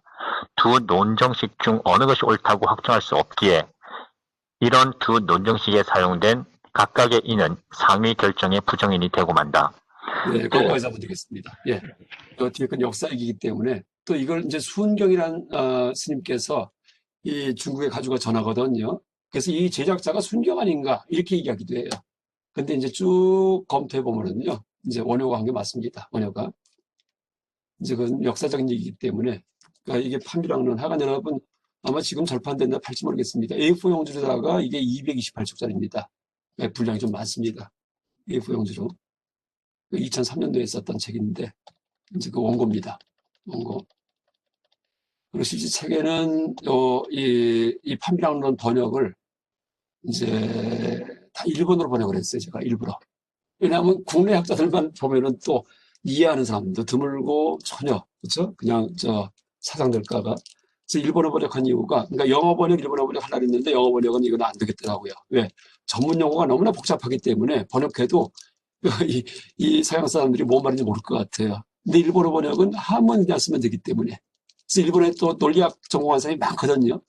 두 논정식 중 어느 것이 옳다고 확정할 수 없기에 이런 두 논정식에 사용된 각각의 인은 상위 결정의 부정인이 되고 만다. 네, 거기까지 잡으면 되겠습니다. 예. 또 뒤에 건 역사 얘기이기 때문에 또 이걸 이제 순경이란 스님께서 이 중국에 가지고 전하거든요. 그래서 이 제작자가 순경 아닌가 이렇게 얘기하기도 해요. 근데 이제 쭉 검토해 보면은요, 이제 원효가 한 게 맞습니다. 원효가 이제 그건 역사적인 얘기이기 때문에 그러니까 이게 판비랑론 하간 여러분 아마 지금 절판됐나 팔지 모르겠습니다. A4 용지로다가 이게 228쪽짜리입니다. 분량이 좀 많습니다. A4 용지로 2003년도에 썼던 책인데 이제 그 원고입니다. 원고. 그리고 실제 책에는 이 판비랑론 번역을 이제 다 일본어로 번역을 했어요. 제가 일부러. 왜냐하면 국내 학자들만 보면은 또 이해하는 사람도 드물고 전혀 그렇죠? 그냥 저 사상될까봐. 그래서 일본어 번역한 이유가 그러니까 영어 번역, 일본어 번역 하려고 했는데 영어 번역은 이건 안 되겠더라고요. 왜? 전문 용어가 너무나 복잡하기 때문에 번역해도 이 서양 사람들이 뭔 말인지 모를 것 같아요. 근데 일본어 번역은 한번 그냥 쓰면 되기 때문에. 그래서 일본에 또 논리학 전공한 사람이 많거든요.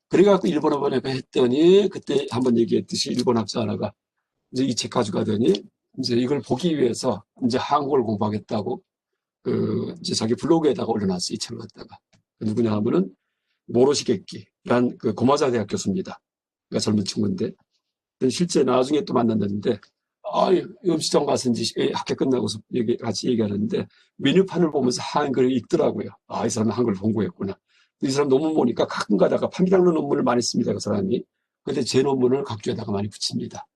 그래갖고 일본어 번역을 했더니 그때 한번 얘기했듯이 일본 학자 하나가 이제 이 책 가져가더니 이제 이걸 보기 위해서 이제 한국어를 공부하겠다고 이제 자기 블로그에다가 올려놨어요. 이 책을 갖다가. 누구냐 하면은 모로시게끼란 그 고마자 대학 교수입니다. 그러니까 젊은 친구인데 실제 나중에 또 만났는데 음식점 가서 이제 학교 끝나고서 같이 얘기하는데 메뉴판을 보면서 한글을 읽더라고요. 이 사람은 한글 공부했구나. 이 사람 논문 보니까 가끔 가다가 판비랑론 논문을 많이 씁니다. 그 사람이. 근데 제 논문을 각주에다가 많이 붙입니다.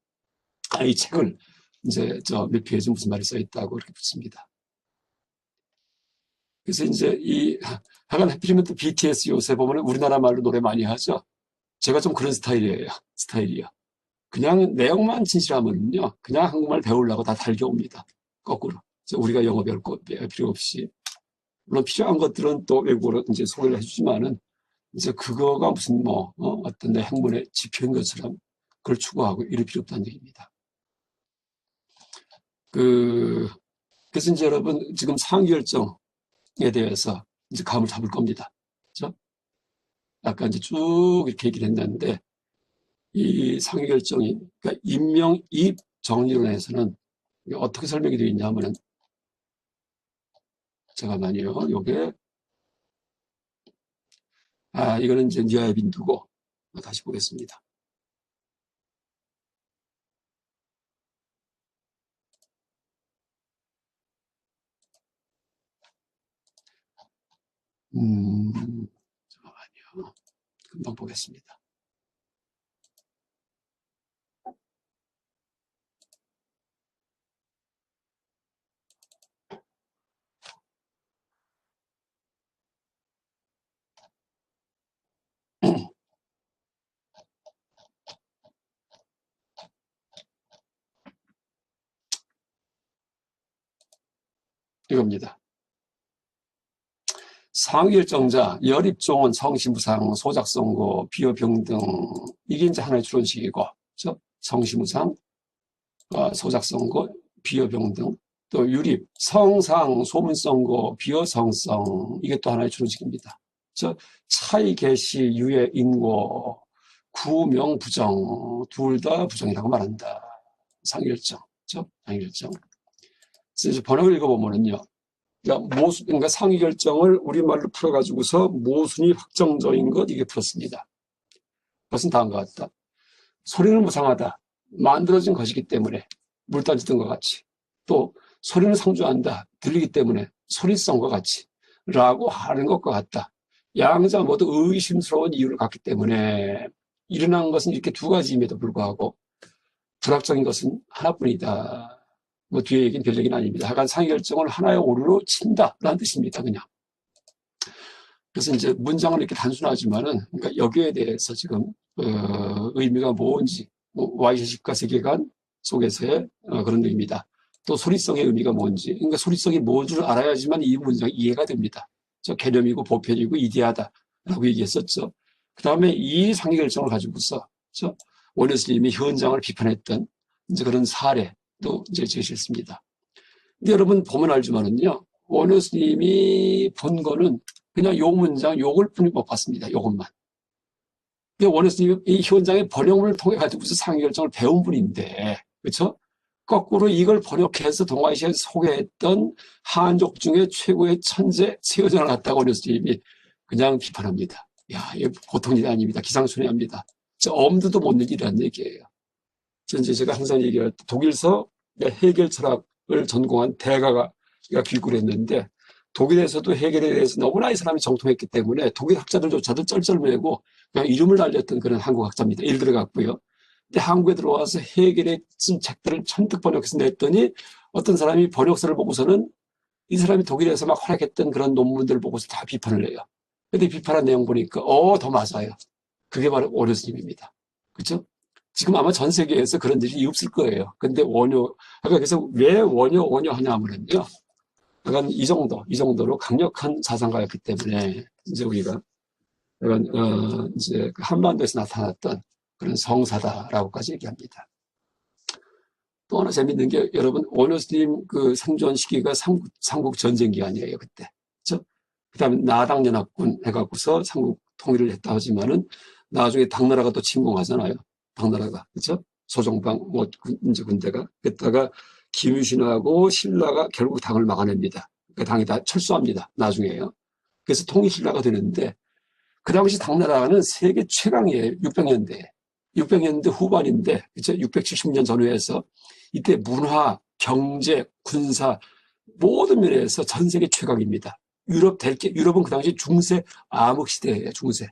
이 책을 이제 저 몇 페이지 무슨 말이 써 있다고 이렇게 붙입니다. 그래서 이제 하여간 하필이면 또 BTS 요새 보면 우리나라 말로 노래 많이 하죠. 제가 좀 그런 스타일이에요. 그냥 내용만 진실하면요, 그냥 한국말 배우려고 다 달겨옵니다. 거꾸로. 우리가 영어 배울 필요 없이. 물론 필요한 것들은 또 외국어로 이제 소개를 해주지만은, 이제 그거가 무슨 어떤 내 학문의 지표인 것처럼 그걸 추구하고 이럴 필요 없다는 얘기입니다. 그래서 이제 여러분, 지금 상위 결정에 대해서 이제 감을 잡을 겁니다. 그죠? 아까 이제 쭉 이렇게 얘기를 했는데, 이 상위 결정이, 그러니까 임명, 이입 정리론에서는 어떻게 설명이 되어 있냐 하면은, 잠깐만요. 요게, 이거는 이제 니아의 빈두고, 다시 보겠습니다. 잠깐만요. 금방 보겠습니다. 이겁니다. 상위결정자, 열입종은 성시무상, 소작선고, 비효병등, 이게 이제 하나의 추론식이고, 그렇죠? 성시무상, 소작선고, 비효병등, 또 유립, 성상, 소문선고, 비효성성, 이게 또 하나의 추론식입니다. 차이, 개시, 유예, 인고, 구명, 부정, 둘 다 부정이라고 말한다. 상위결정, 그렇죠? 상위결정. 그래서 번역을 읽어보면은요. 그러니까 상위 결정을 우리말로 풀어가지고서 모순이 확정적인 것, 이게 풀었습니다. 그것은 다음과 같다. 소리는 무상하다. 만들어진 것이기 때문에 물 던지던 것 같이. 또 소리는 상주한다. 들리기 때문에 소리성과 같이 라고 하는 것과 같다. 양자 모두 의심스러운 이유를 갖기 때문에 일어난 것은 이렇게 두 가지임에도 불구하고 불합적인 것은 하나뿐이다. 뭐 뒤에 얘기는 별 얘기는 아닙니다. 하여간 상위결정을 하나의 오류로 친다라는 뜻입니다. 그냥. 그래서 이제 문장은 이렇게 단순하지만은 그러니까 여기에 대해서 지금 의미가 뭔지 와이셔식과 세계관 속에서의 그런 의미다. 또 소리성의 의미가 뭔지, 그러니까 소리성이 뭔 줄 알아야지만 이 문장이 이해가 됩니다. 저 개념이고 보편이고 이데아다라고 얘기했었죠. 그 다음에 이 상위 결정을 가지고서 원효스님이 현장을 비판했던 이제 그런 사례도 이제 제시했습니다. 근데 여러분 보면 알지만은요, 원효스님이 본 거는 그냥 요 문장, 요걸 뿐이 못 봤습니다. 요것만. 원효스님이 이 현장의 번역문을 통해 가지고서 상위 결정을 배운 분인데, 그렇죠? 거꾸로 이걸 번역해서 동아시아에 소개했던 한족 중에 최고의 천재 세효전을 갖다가 원효스님이 그냥 비판합니다. 야, 이거 보통 일이 아닙니다. 기상천외합니다. 저 엄두도 못 낼 일이라는 얘기예요. 제가 항상 얘기할 때 독일서 해겔 철학을 전공한 대가가 귀국을 했는데 독일에서도 해겔에 대해서 너무나 이 사람이 정통했기 때문에 독일 학자들조차도 쩔쩔매고 그냥 이름을 날렸던 그런 한국 학자입니다. 예를 들어 갖고요. 근데 한국에 들어와서 해겔의 쓴 책들을 천득 번역해서 냈더니 어떤 사람이 번역서를 보고서는 이 사람이 독일에서 막 활약했던 그런 논문들을 보고서 다 비판을 해요. 근데 비판한 내용 보니까 더 맞아요. 그게 바로 원효스님입니다. 그렇죠? 지금 아마 전 세계에서 그런 일이 없을 거예요. 근데 그래서 왜 원효 하냐면요. 약간 이 정도로 강력한 사상가였기 때문에 이제 우리가 약간 이제 한반도에서 나타났던 그런 성사다라고까지 얘기합니다. 또 하나 재밌는 게 여러분 원효스님 그 생존 시기가 삼국 전쟁 기간이에요 그때. 그렇죠? 그다음에 나당연합군 해갖고서 삼국 통일을 했다 하지만은 나중에 당나라가 또 침공하잖아요. 당나라가 그렇죠? 소정방 뭐 이제 군대가 그랬다가 김유신하고 신라가 결국 당을 막아냅니다. 그 당이 다 철수합니다. 나중에요. 그래서 통일신라가 되는데 그 당시 당나라는 세계 최강이에요. 600년대 후반인데 그렇죠? 670년 전후에서 이때 문화, 경제, 군사 모든 면에서 전 세계 최강입니다. 유럽은 그 당시 중세 암흑 시대예요. 중세.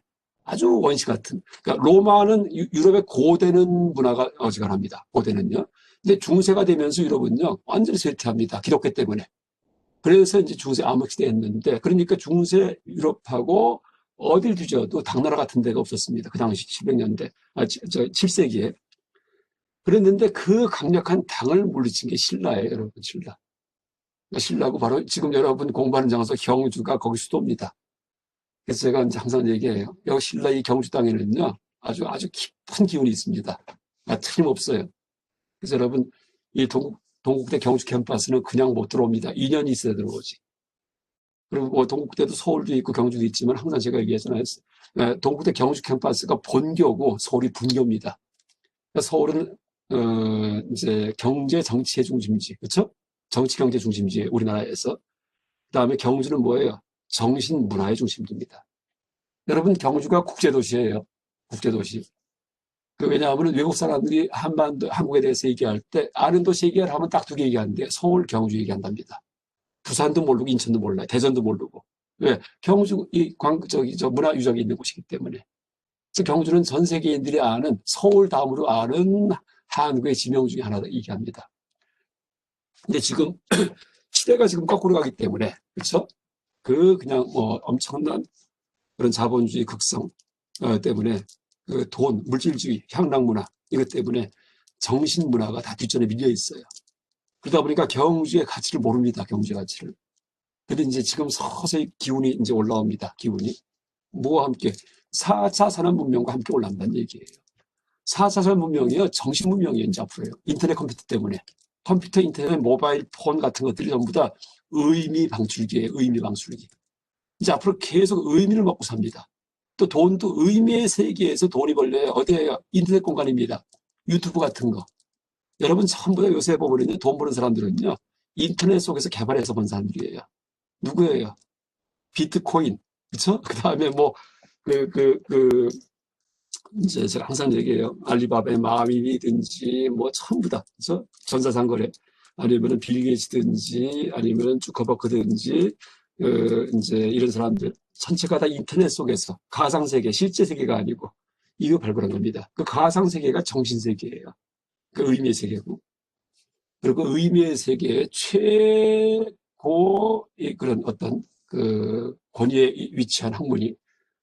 아주 원시 같은. 그러니까 로마는 유럽의 고대는 문화가 어지간합니다. 고대는요. 근데 중세가 되면서 유럽은요 완전히 쇠퇴합니다. 기독교 때문에. 그래서 이제 중세 암흑 시대였는데 그러니까 중세 유럽하고 어딜 뒤져도 당나라 같은 데가 없었습니다. 그 당시 700년대, 7세기에. 그랬는데 그 강력한 당을 물리친 게 신라예요, 여러분, 신라. 신라고 바로 지금 여러분 공부하는 장소 경주가 거기 수도입니다. 그래서 제가 이제 항상 얘기해요. 여기 신라 이 경주 땅에는요, 아주 깊은 기운이 있습니다. 틀림없어요. 그래서 여러분, 이 동국대 경주 캠퍼스는 그냥 못 들어옵니다. 2년이 있어야 들어오지. 그리고 뭐 동국대도 서울도 있고 경주도 있지만 항상 제가 얘기하잖아요. 동국대 경주 캠퍼스가 본교고 서울이 분교입니다. 그러니까 서울은 이제 경제 정치의 중심지, 그렇죠? 정치 경제 중심지에 우리나라에서. 그다음에 경주는 뭐예요? 정신 문화의 중심지입니다. 여러분 경주가 국제도시예요. 국제도시. 왜냐하면 외국 사람들이 한국에 대해서 얘기할 때 아는 도시 얘기를 하면 딱 두 개 얘기하는데 서울, 경주 얘기한답니다. 부산도 모르고 인천도 몰라요. 대전도 모르고. 왜? 경주 문화 유적이 있는 곳이기 때문에. 그래서 경주는 전 세계인들이 아는 서울 다음으로 아는 한국의 지명 중에 하나다 얘기합니다. 근데 지금 시대가 지금 거꾸로 가기 때문에 그렇죠? 그냥 뭐 엄청난 그런 자본주의 극성 때문에 그 돈, 물질주의, 향락문화 이것 때문에 정신문화가 다 뒷전에 밀려 있어요. 그러다 보니까 경주의 가치를 모릅니다. 경주의 가치를. 근데 이제 지금 서서히 기운이 이제 올라옵니다. 기운이. 뭐와 함께? 4차 산업문명과 함께 올라온다는 얘기예요. 4차 산업문명이요. 정신문명이에요. 이제 앞으로요. 인터넷 컴퓨터 때문에. 컴퓨터, 인터넷, 모바일 폰 같은 것들이 전부 다 의미 방출기예요. 의미 방출기. 이제 앞으로 계속 의미를 먹고 삽니다. 또 돈도 의미의 세계에서 돈이 벌려요. 어디에요? 인터넷 공간입니다. 유튜브 같은 거. 여러분 전부 다 요새 보면요. 돈 버는 사람들은요. 인터넷 속에서 개발해서 번 사람들이에요. 누구예요? 비트코인. 그쵸? 그 다음에 뭐, 이제 제가 항상 얘기해요. 알리바바의 마음이든지 뭐 전부 다. 그쵸? 전자상거래. 아니면은 빌 게이츠든지 아니면은 주커버크든지 이제 이런 사람들 전체가 다 인터넷 속에서 가상 세계, 실제 세계가 아니고 이거 발굴한 겁니다. 그 가상 세계가 정신 세계예요. 그 의미의 세계고. 그리고 의미의 세계의 최고의 그런 어떤 그 권위에 위치한 학문이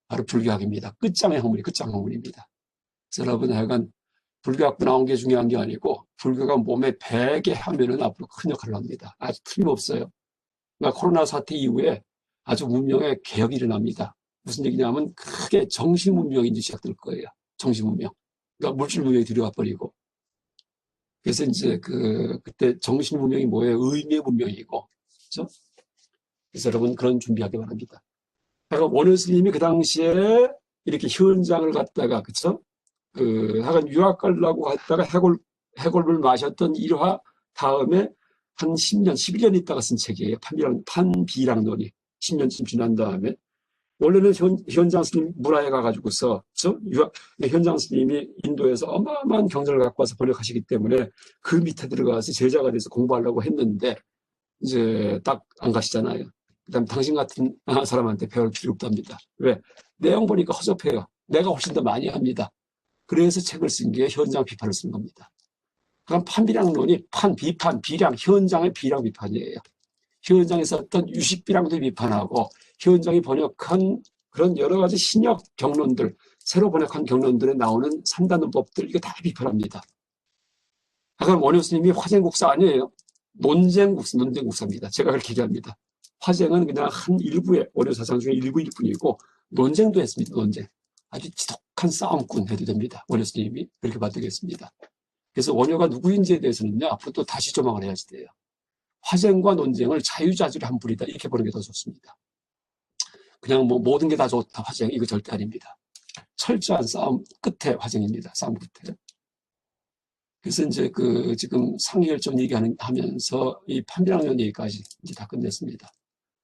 바로 불교학입니다. 끝장의 학문이 끝장 학문입니다. 그래서 여러분 하여간 불교학부 나온 게 중요한 게 아니고 불교가 몸에 배게 하면은 앞으로 큰 역할을 합니다. 아주 틀림없어요. 그러니까 코로나 사태 이후에 아주 문명의 개혁이 일어납니다. 무슨 얘기냐면 크게 정신 문명이 이제 시작될 거예요. 정신 문명. 그러니까 물질 문명이 들어와 버리고. 그래서 이제 그때 정신 문명이 뭐예요? 의미의 문명이고. 그죠? 그래서 여러분 그런 준비하기 바랍니다. 그러니까 원효 스님이 그 당시에 이렇게 현장을 갖다가, 그쵸? 하여간 유학 가려고 갔다가 해골물 마셨던 일화 다음에 한 10년, 11년 있다가 쓴 책이에요. 판비랑론이. 10년쯤 지난 다음에. 원래는 현장 스님 문화에 가가지고서, 현장 스님이 인도에서 어마어마한 경전을 갖고 와서 번역하시기 때문에 그 밑에 들어가서 제자가 돼서 공부하려고 했는데, 이제 딱 안 가시잖아요. 그 다음에 당신 같은 사람한테 배울 필요 없답니다. 왜? 내용 보니까 허접해요. 내가 훨씬 더 많이 합니다. 그래서 책을 쓴 게 현장 비판을 쓴 겁니다. 그럼 판비량론이 비판, 비량, 현장의 비량 비판이에요. 현장에서 어떤 유식비량도 비판하고 현장이 번역한 그런 여러 가지 신약 경론들, 새로 번역한 경론들에 나오는 삼단원법들 이거 다 비판합니다. 아까 원효 스님이 화쟁국사 아니에요. 논쟁국사입니다. 제가 그렇게 얘기합니다. 화쟁은 그냥 한 일부의 원효 사상 중에 일부일 뿐이고 논쟁도 했습니다. 논쟁. 아주 지독한 싸움꾼 해도 됩니다. 원효 스님이 그렇게 봐되겠습니다. 그래서 원효가 누구인지에 대해서는요, 앞으로 또 다시 조망을 해야지 돼요. 화쟁과 논쟁을 자유자재로 한 분이다. 이렇게 보는 게 더 좋습니다. 그냥 뭐 모든 게 다 좋다, 화쟁. 이거 절대 아닙니다. 철저한 싸움 끝에 화쟁입니다. 싸움 끝에. 그래서 이제 지금 상위결정 얘기하면서 이 판비랑론 얘기까지 이제 다 끝냈습니다.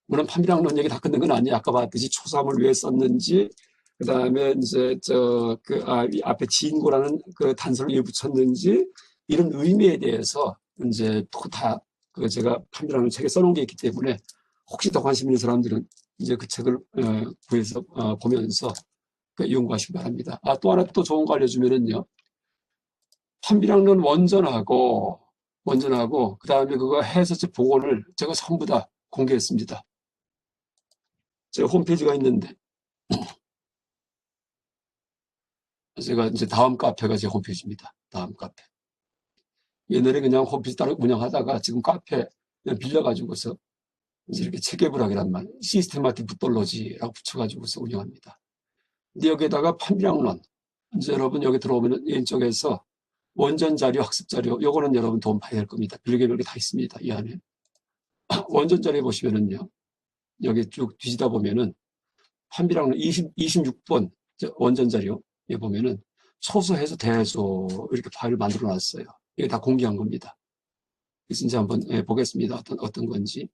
물론 판비랑론 얘기 다 끝낸 건 아니에요. 아까 봤듯이 초삼을 왜 썼는지, 그 다음에 이제 이 앞에 진고라는 그 단서를 왜 붙였는지, 이런 의미에 대해서 이제 또 다 제가 판비랑론 책에 써놓은 게 있기 때문에 혹시 더 관심 있는 사람들은 이제 그 책을 구해서 보면서 연구하시기 바랍니다. 또 하나 또 좋은 거 알려주면은요. 판비랑론 원전하고 그 다음에 그거 해설책 복원을 제가 전부 다 공개했습니다. 제 홈페이지가 있는데 제가 이제 다음 카페가 제 홈페이지입니다. 다음 카페. 옛날에 그냥 홈페이지 따로 운영하다가 지금 카페 그냥 빌려가지고서 이렇게 체계불학이란 말, 시스테마틱 부톨로지라고 붙여가지고서 운영합니다. 근데 여기에다가 판비랑론, 이제 여러분 여기 들어오면 왼쪽에서 원전 자료, 학습 자료, 요거는 여러분 도움 많이 될 겁니다. 별개별게 다 있습니다. 이 안에. 원전 자료 보시면은요, 여기 쭉 뒤지다 보면은 판비랑론 26번 원전 자료에 보면은 초소해소 대소 이렇게 파일을 만들어 놨어요. 이게 다 공개한 겁니다. 그래서 이제 한번 보겠습니다. 어떤 건지.